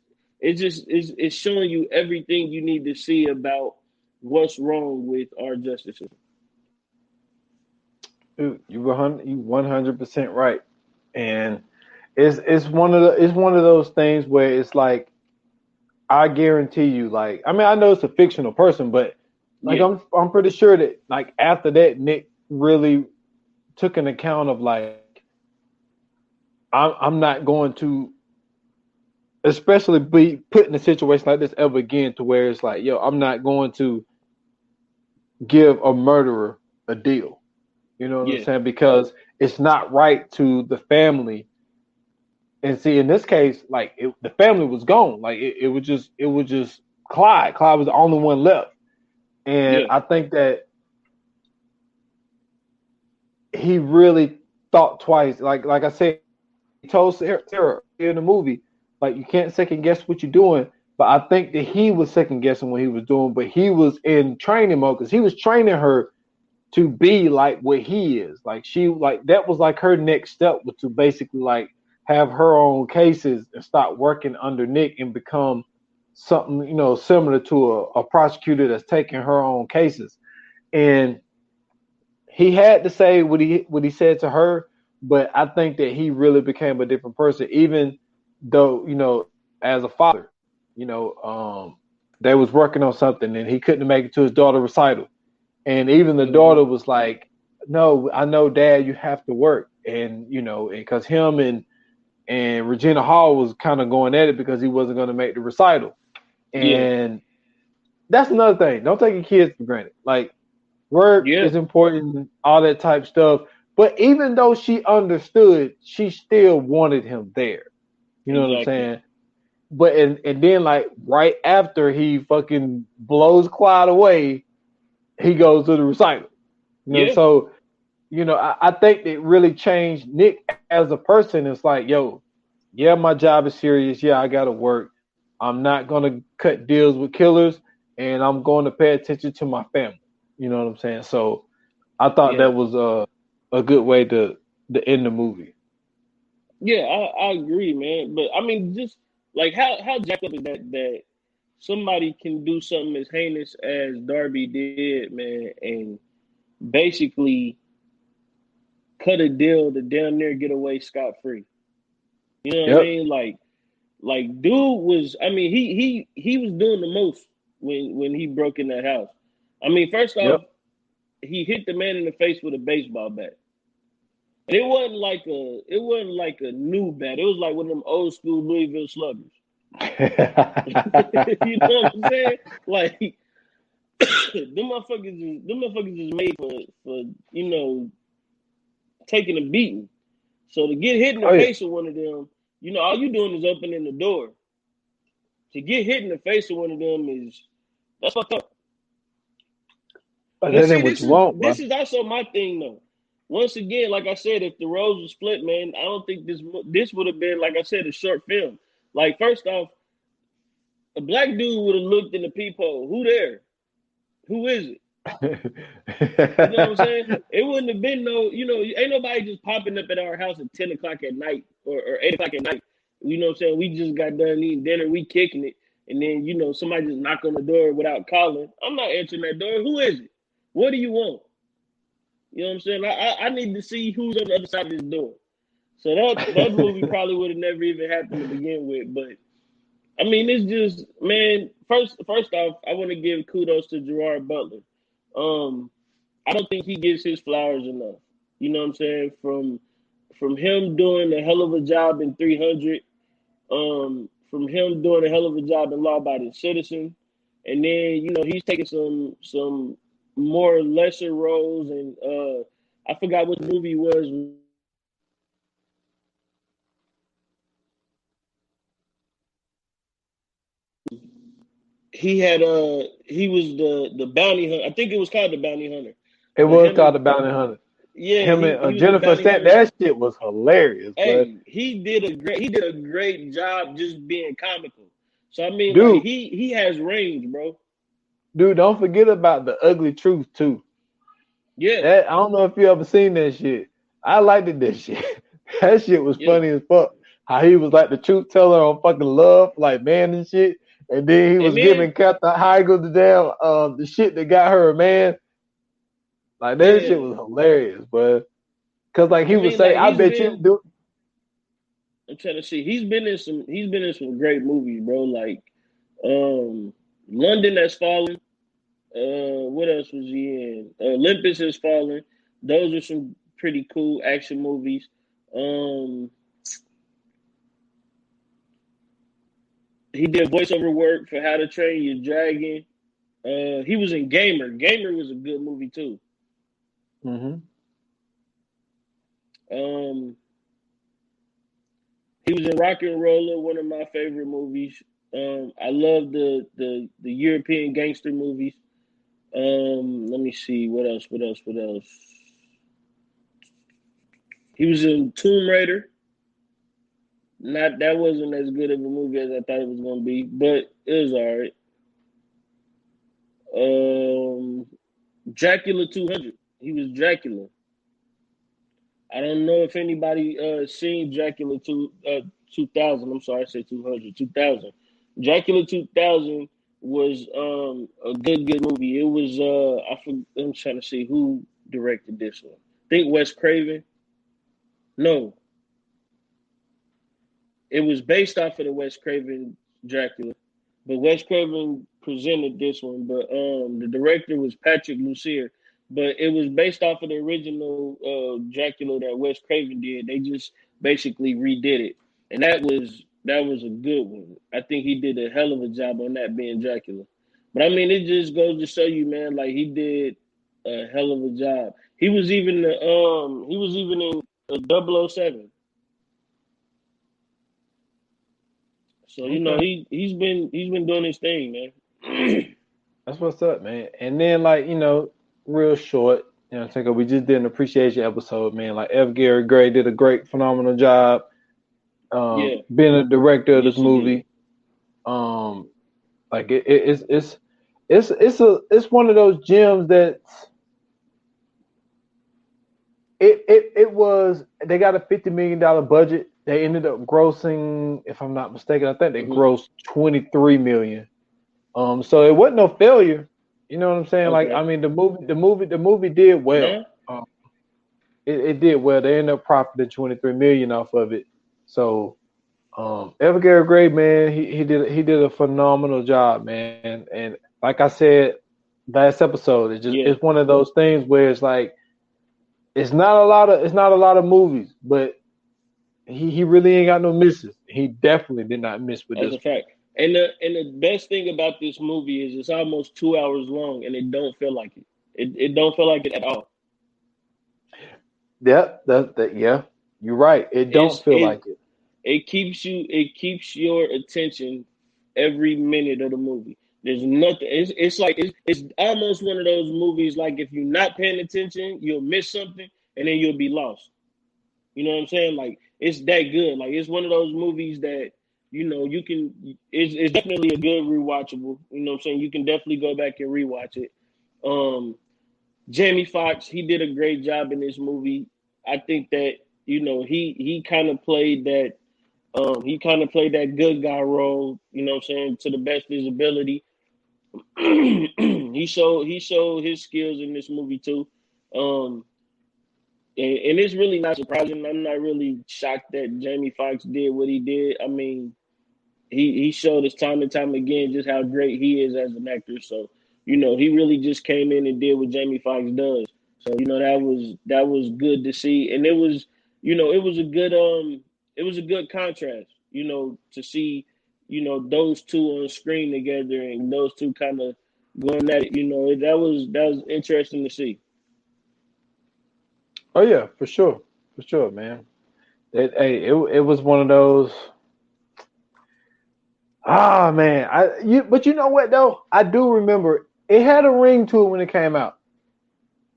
showing you everything you need to see about what's wrong with our justice system. You 100% right, and it's one of those things where it's like, I guarantee you, like, I mean, I know it's a fictional person, but like, Yeah. I'm pretty sure that, like, after that, Nick really took an account of, like, I'm not going to, especially be put in a situation like this ever again, to where it's like, yo, I'm not going to give a murderer a deal. You know what I'm Yeah. saying? Because it's not right to the family. And see, in this case, like, the family was gone. Like, it was just Clyde. Clyde was the only one left. And Yeah. I think that he really thought twice. Like I said, he told Sarah in the movie, like, you can't second guess what you're doing. But I think that he was second guessing what he was doing, but he was in training mode because he was training her to be like what he is. Like, that was like her next step, was to basically, like, have her own cases and start working under Nick and become something, similar to a prosecutor that's taking her own cases. And he had to say what he said to her, but I think that he really became a different person, even though, as a father, they was working on something and he couldn't make it to his daughter's recital. And even the daughter was like, no, I know, Dad, you have to work. And, because him and Regina Hall was kind of going at it because he wasn't going to make the recital. Yeah. And that's another thing. Don't take your kids for granted. Like, work Yeah. is important, all that type stuff. But even though she understood, she still wanted him there. You know what I'm Exactly. saying? But and then, like, right after he fucking blows Clyde away, he goes to the recital. Yeah. So, I think it really changed Nick as a person. It's like, yo, yeah, my job is serious. Yeah, I gotta work. I'm not gonna cut deals with killers, and I'm going to pay attention to my family. You know what I'm saying? So I thought Yeah. that was a good way to end the movie. Yeah, I agree, man. But I mean, just like how jacked up is that somebody can do something as heinous as Darby did, man, and basically cut a deal to damn near get away scot free. You know what I Yep. mean? Like dude was. I mean, he was doing the most when he broke in that house. I mean, first off, Yep. he hit the man in the face with a baseball bat. And it wasn't like a new bat. It was like one of them old school Louisville sluggers. You know what I'm saying? Like them motherfuckers is made for taking a beating. So to get hit in the Oh yeah. face with one of them, all you doing is opening the door. To get hit in the face with one of them that's fucked up. But But that ain't see, what this you is want, bro. this is also my thing though. Once again, like I said, if the roles were split, man, I don't think this would have been, like I said, a short film. Like, first off, a black dude would have looked in the peephole. Who there? Who is it? You know what I'm saying? It wouldn't have been ain't nobody just popping up at our house at 10 o'clock at night or 8 o'clock at night. You know what I'm saying? We just got done eating dinner, we kicking it, and then, somebody just knock on the door without calling. I'm not answering that door. Who is it? What do you want? You know what I'm saying? I need to see who's on the other side of this door. So that movie probably would have never even happened to begin with. But I mean, it's just, man. First off, I want to give kudos to Gerard Butler. Um, I don't think he gets his flowers enough. You know what I'm saying? From him doing a hell of a job in 300, from him doing a hell of a job in Law Abiding Citizen, and then he's taking some more lesser roles, and I forgot what the movie was. He was the bounty hunter. I think it was called the bounty hunter. It But was him called and the Bounty Hunter. yeah, Him he and was the Jennifer bounty Stan, hunter. that shit was hilarious, but Hey, he did a great job just being comical. So I mean, like dude, he has range, bro. don't forget about the ugly truth too. Yeah, That I don't know if you ever seen that shit. I liked it, that shit. That shit was yeah. funny as fuck. How he was like the truth teller on fucking Love, like man and shit. And then he And was then giving Captain Heigl the damn the shit that got her, man. Like that shit yeah, was hilarious, but cause like I he would mean, say, like I bet you do. I'm trying to see. He's been in some great movies, bro. Like um, London Has Fallen. What else was he in? Olympus Has Fallen. Those are some pretty cool action movies. Um, he did voiceover work for How to Train Your Dragon. He was in Gamer. Gamer was a good movie too. Mm-hmm. Um, he was in Rock and Roller, one of my favorite movies. I love the European gangster movies. Let me see what else. What else? What else? He was in Tomb Raider. Not that wasn't as good of a movie as I thought it was gonna be, but it was all right. Um, Dracula 200. He was Dracula. I don't know if anybody seen Dracula 2000. I'm sorry, I said 200. 2000. Dracula 2000 was a good movie. It was I'm trying to see who directed this one. I think Wes Craven. No, it was based off of the Wes Craven Dracula, but Wes Craven presented this one. But the director was Patrick Lussier. But it was based off of the original Dracula that Wes Craven did. They just basically redid it, and that was a good one. I think he did a hell of a job on that being Dracula. But I mean, it just goes to show you, man, like he did a hell of a job. He was even in 007. So Okay. he's been doing his thing, man. That's what's up, man. And then like, real short, I think we just did an appreciation episode, man. Like F. Gary Gray did a great, phenomenal job Yeah, being a director of this yes he did. movie. Like it's one of those gems that it was. They got a $50 million budget. They ended up grossing, if I'm not mistaken, I think they Hmm. grossed 23 million. So it wasn't no failure. You know what I'm saying? Like, I Okay. mean, the movie did well. No. It did well. They ended up profiting 23 million off of it. So, Evergary Gray, man, he did a phenomenal job, man. And like I said last episode, Yeah. it's one of those things where it's like it's not a lot of movies, but he really ain't got no misses. He definitely did not miss with That's this a fact. And the best thing about this movie is it's almost 2 hours long, and it don't feel like it. It don't feel like it at all. one. Yeah, yeah, you're right. It don't It's feel it like it. it keeps your attention every minute of the movie. There's nothing. It's like it's almost one of those movies. Like if you're not paying attention, you'll miss something, and then you'll be lost. You know what I'm saying? Like it's that good. Like it's one of those movies that you can. It's definitely a good rewatchable. You know what I'm saying? You can definitely go back and rewatch it. Um, Jamie Foxx, he did a great job in this movie. I think that he kind of played that. He kind of played that good guy role. You know what I'm saying, to the best of his ability. He showed his skills in this movie too. Um, and it's really not surprising. I'm not really shocked that Jamie Foxx did what he did. I mean, he showed us time and time again just how great he is as an actor. So he really just came in and did what Jamie Foxx does. So that was good to see, and it was a good contrast. To see those two on screen together and those two kind of going at it. That was interesting to see. Oh yeah, for sure, man. It was one of those. Ah man, but you know what though? I do remember it had a ring to it when it came out.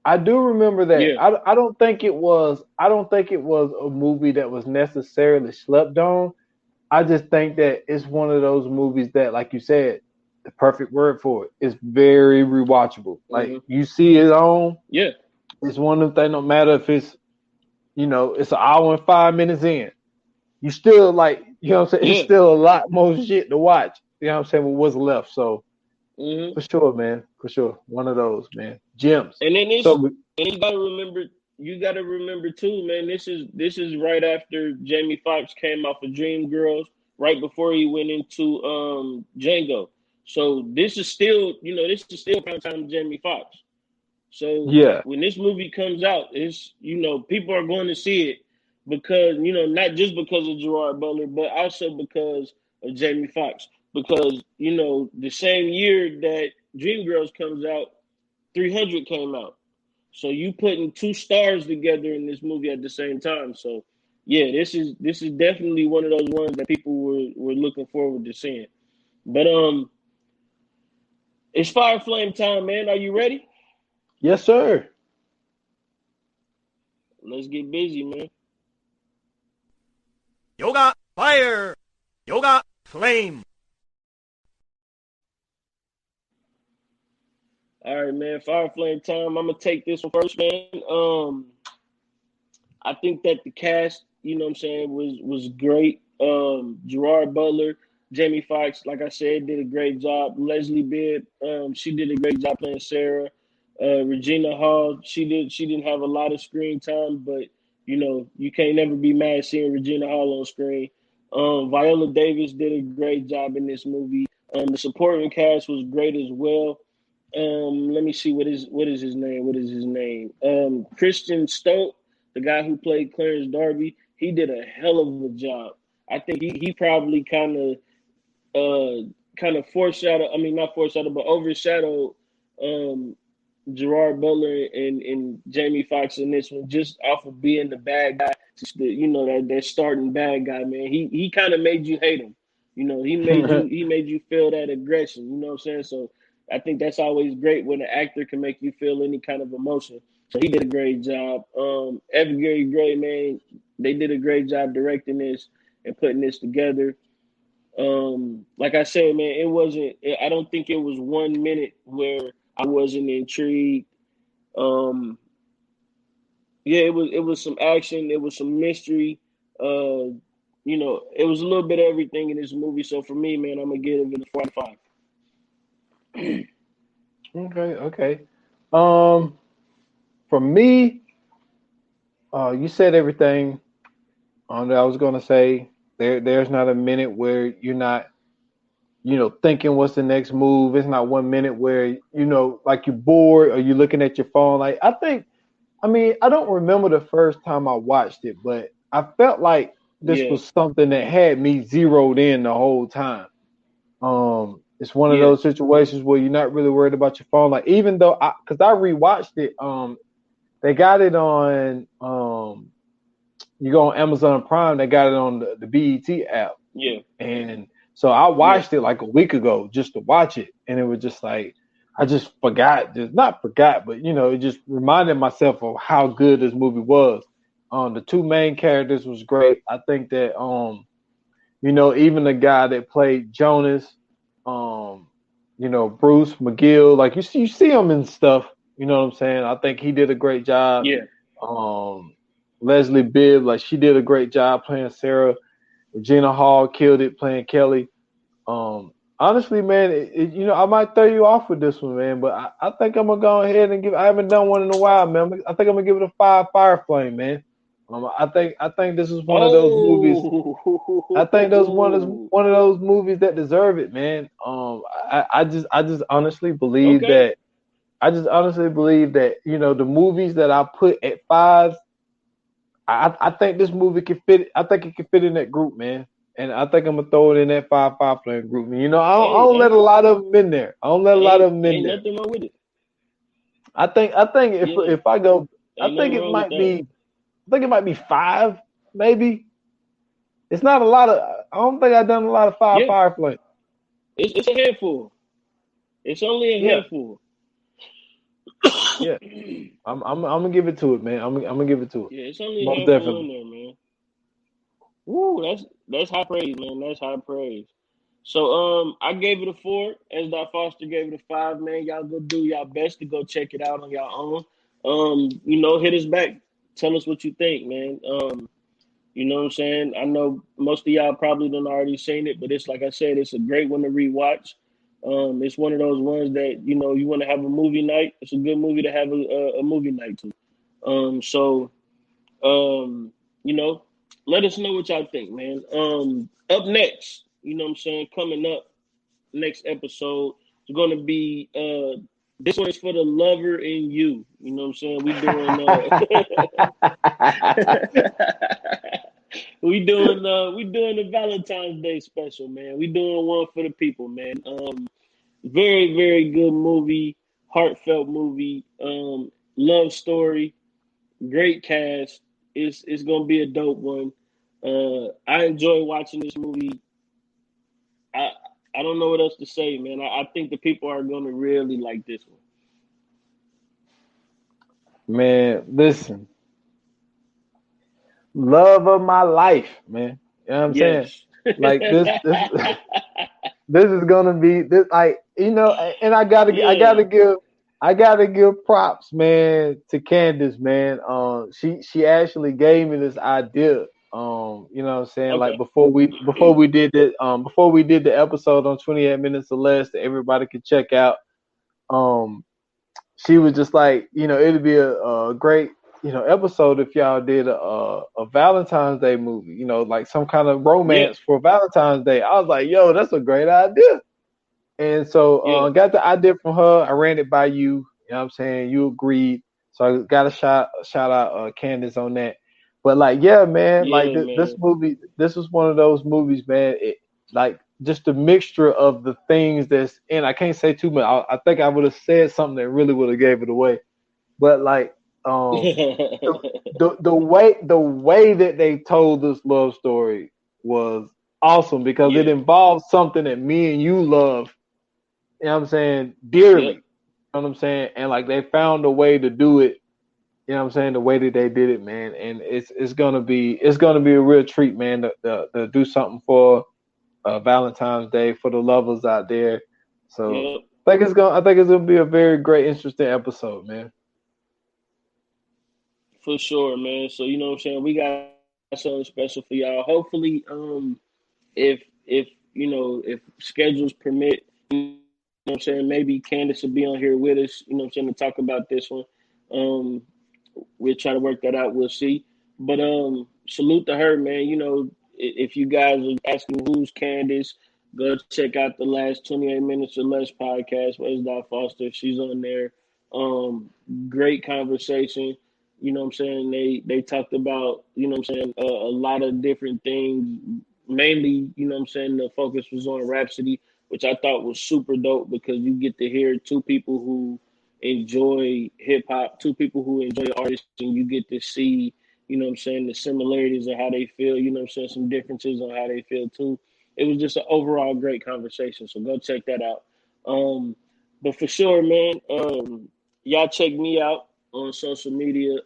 I do remember that. Yeah, I don't think it was. I don't think it was a movie that was necessarily slept on. I just think that it's one of those movies that, like you said, the perfect word for it is very rewatchable. Like you see it on. yeah. It's one of them things. No matter if it's it's an hour and 5 minutes in, you still like what I'm saying. It's still a lot more shit to watch. You know what I'm saying? With what's left. So for sure, man. For sure, one of those, man. Gems. And then So you gotta remember too, man. This is right after Jamie Foxx came off of Dreamgirls, right before he went into Django. So this is still prime time Jamie Foxx. So yeah, when this movie comes out, it's people are going to see it because not just because of Gerard Butler, but also because of Jamie Foxx. Because the same year that Dreamgirls comes out, 300 came out. So you putting two stars together in this movie at the same time. So yeah, this is definitely one of those ones that people were looking forward to seeing. But it's Fire Flame time, man. Are you ready? yes, sir. Let's get busy, man. Yoga fire, yoga flame. All right, man. Fire Flame time. I'm gonna take this one first, man. I think that the cast, what I'm saying, was great. Gerard Butler, Jamie Foxx, like I said, did a great job. Leslie Bibb, she did a great job playing Sarah. Regina Hall, she didn't have a lot of screen time, but you can't never be mad seeing Regina Hall on screen. Viola Davis did a great job in this movie. The supporting cast was great as well. Let me see what is his name? What is his name? Christian Stoke, the guy who played Clarence Darby, he did a hell of a job. I think he probably kind of foreshadowed. I mean, not foreshadowed, but overshadowed Gerard Butler and Jamie Foxx in this one, just off of being the bad guy. That starting bad guy, man. He kind of made you hate him. He made you feel that aggression. You know what I'm saying? So I think that's always great when an actor can make you feel any kind of emotion. So he did a great job. Evan Gary Gray, man, they did a great job directing this and putting this together. Like I said, man, I don't think it was 1 minute where I wasn't intrigued. It was some action, it was some mystery. It was a little bit of everything in this movie. So for me, man, I'm gonna give it a 4 out of 5. Okay. For me, you said everything that I was gonna say. There's not a minute where you're not, thinking what's the next move. It's not 1 minute where like you're bored or you're looking at your phone. Like I don't remember the first time I watched it, but I felt like this was something that had me zeroed in the whole time. It's one of those situations where you're not really worried about your phone. Like even though because I rewatched it, they got it on you go on Amazon Prime, they got it on the BET app. Yeah. And so I watched it like a week ago just to watch it, and it was just like I just not forgot, but it just reminded myself of how good this movie was. The two main characters was great. I think that even the guy that played Jonas, Bruce McGill, like you see him and stuff. You know what I'm saying? I think he did a great job. Yeah. Leslie Bibb, like she did a great job playing Sarah. Regina Hall killed it playing Kelly. Honestly, man, I might throw you off with this one, man, but I think I'm gonna go ahead and I haven't done one in a while, man. I think I'm gonna give it a 5 Fire Flame, man. I think this is one of those movies. I think that's Oh, one of those movies that deserve it, man. I just honestly believe okay. that the movies that I put at five, I think this movie can fit. I think it can fit in that group, man. And I think I'm gonna throw it in that five flame group. I don't let Hey, a lot of them in there. I don't let a lot of them in ain't there. nothing wrong with it. I think Yeah, if I go, I ain't think nothing it wrong with might that. be. I think it might be five, maybe. It's not a lot of. I don't think I've done a lot of Yeah, fire flame. it's a handful. It's only a Yeah, handful. yeah. Yeah, I'm gonna give it to it, man. I'm gonna give it to it. it's only a Most handful definitely. in there, man. Woo, that's high praise, man. That's high praise. So I gave it a 4. As Dot Foster gave it a 5, man. Y'all go do y'all best to go check it out on your own. Hit us back. Tell us what you think, man. You know what I'm saying? I know most of y'all probably done already seen it, but it's like I said, it's a great one to rewatch. It's one of those ones that you want to have a movie night. It's a good movie to have a movie night to. So um, you know, let us know what y'all think, man. Up next, you know what I'm saying, coming up next episode is gonna be this one is for the lover in you. You know what I'm saying? We doing the Valentine's Day special, man. We doing one for the people, man. Very, very good movie, heartfelt movie, love story. Great cast. It's gonna be a dope one. I enjoy watching this movie. I I don't know what else to say, man. I think the people are gonna really like this one. Man, listen, love of my life, man. You know what I'm saying? Yes. Like this this is gonna be this like and Yeah. I gotta give props, man, to Candace, man. She actually gave me this idea. You know what I'm saying? Like Okay. before we did the episode on 28 minutes or less that everybody could check out. Um, she was just like, it'd be a great, episode if y'all did a Valentine's Day movie, like some kind of Yeah. romance for Valentine's Day. I was like, yo, that's a great idea. And so Yeah. got the idea from her. I ran it by you. You know what I'm saying? You agreed. So I got a shout out Candace on that. But like, yeah, man, like Yeah, this man. movie, this was one of those movies, man. It like just a mixture of the things that's in. I can't say too much. I think I would have said something that really would have gave it away. But like, um, the way that they told this love story was awesome because it Yeah. involves something that me and you love, you know what I'm saying, Yep. dearly. You know what I'm saying? And like they found a way to do it, you know what I'm saying, the way that they did it, man. And it's gonna be a real treat, man, to do something for Valentine's Day for the lovers out there. So Yep. I think it's gonna be a very great, interesting episode, man. For sure, man. So you know what I'm saying? We got something special for y'all. Hopefully, if schedules permit, you know what I'm saying, maybe Candace will be on here with us, you know what I'm saying, to talk about this one. Um, we'll try to work that out. We'll see. But salute to her, man. If you guys are asking who's Candace, go check out the last 28 minutes or less podcast. Where's Dot Foster? She's on there. Um, Great conversation. You know what I'm saying? They talked about, you know what I'm saying, a lot of different things. Mainly, you know what I'm saying, the focus was on Rhapsody, which I thought was super dope because you get to hear two people who enjoy hip hop, two people who enjoy artists, and you get to see, you know what I'm saying, the similarities of how they feel, you know what I'm saying, some differences on how they feel too. It was just an overall great conversation. So go check that out. But for sure, man, y'all check me out on social media,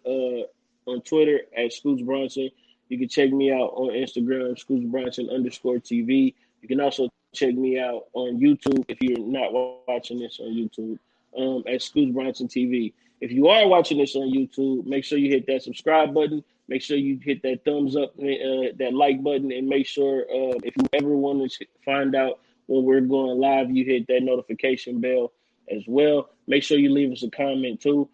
on Twitter at Scoots Bronson. You can check me out on Instagram, Scoots Bronson _TV. You can also check me out on YouTube if you're not watching this on YouTube, at Scoots Bronson TV. If you are watching this on YouTube, make sure you hit that subscribe button. Make sure you hit that thumbs up, that like button, and make sure if you ever want to find out when we're going live, you hit that notification bell as well. Make sure you leave us a comment too.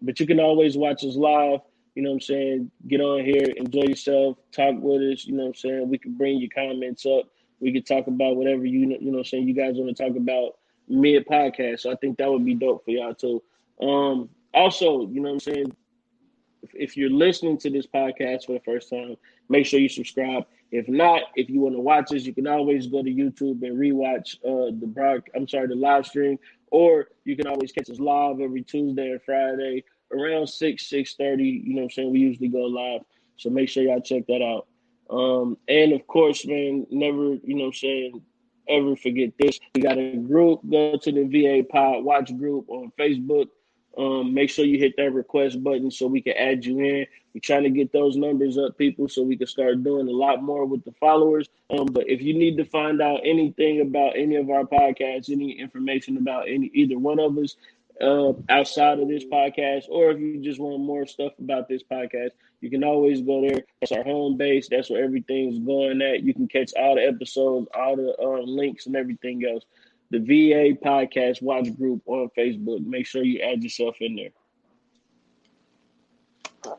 But you can always watch us live. you know what I'm saying, get on here, enjoy yourself, talk with us, you know what I'm saying. We can bring your comments up. We could talk about whatever you know what I'm saying, you guys want to talk about mid podcast. So I think that would be dope for y'all too. Also, you know what I'm saying, if you're listening to this podcast for the first time, make sure you subscribe. If not, if you want to watch us, you can always go to YouTube and rewatch the live stream, or you can always catch us live every Tuesday and Friday around 6:30. You know what I'm saying? We usually go live. So make sure y'all check that out. And of course, man, never, you know what I'm saying, ever forget this. We got a group. Go to the VA Pod Watch group on Facebook. Make sure you hit that request button so we can add you in. We're trying to get those numbers up, people, so we can start doing a lot more with the followers. But if you need to find out anything about any of our podcasts, any information about either one of us outside of this podcast, or if you just want more stuff about this podcast, you can always go there. That's our home base. That's where everything's going at. You can catch all the episodes, all the links and everything else. The VA Podcast Watch Group on Facebook. Make sure you add yourself in there.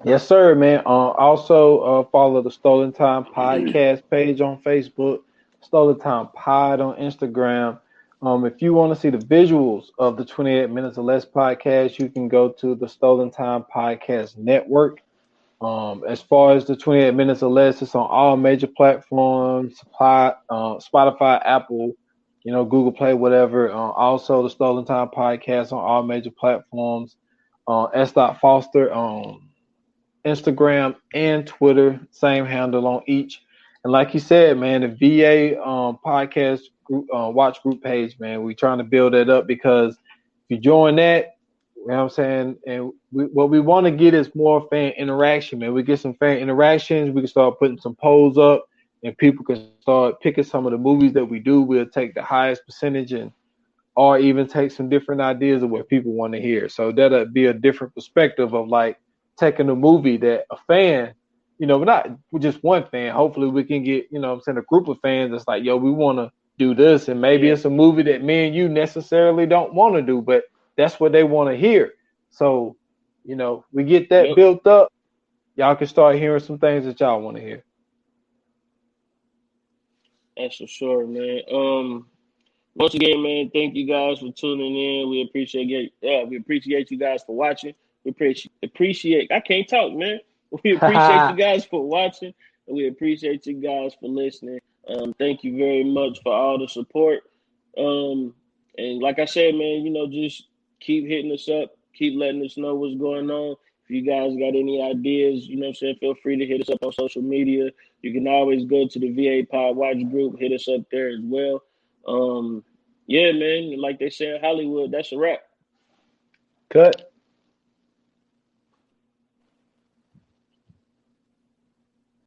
Yes, sir, man. Also, follow the Stolen Time Podcast page on Facebook, Stolen Time Pod on Instagram. If you want to see the visuals of the 28 Minutes or Less podcast, you can go to the Stolen Time Podcast Network. As far as the 28 Minutes or Less, it's on all major platforms, Spotify, Apple, Google Play, whatever. Also, the Stolen Time Podcast on all major platforms. S. Foster on Instagram and Twitter, same handle on each. And like you said, man, the VA podcast group, watch group page, man, we trying to build that up because if you join that, you know what I'm saying, and what we want to get is more fan interaction, man. We get some fan interactions, we can start putting some polls up, and people can start picking some of the movies that we do. We'll take the highest percentage or even take some different ideas of what people want to hear. So that'll be a different perspective of like taking a movie that a fan, not just one fan. Hopefully we can get, a group of fans that's like, yo, we want to do this. And maybe it's a movie that me and you necessarily don't want to do, but that's what they want to hear. So, we get that built up. Y'all can start hearing some things that y'all want to hear. That's for sure, man. Once again, man, thank you guys for tuning in. We appreciate you guys for watching. We appreciate. I can't talk, man. We appreciate you guys for watching, and we appreciate you guys for listening. Thank you very much for all the support. And like I said, man, just keep hitting us up, keep letting us know what's going on. If you guys got any ideas, feel free to hit us up on social media. You can always go to the VA Pod Watch group, hit us up there as well. Yeah, man, like they say in Hollywood, that's a wrap. Cut.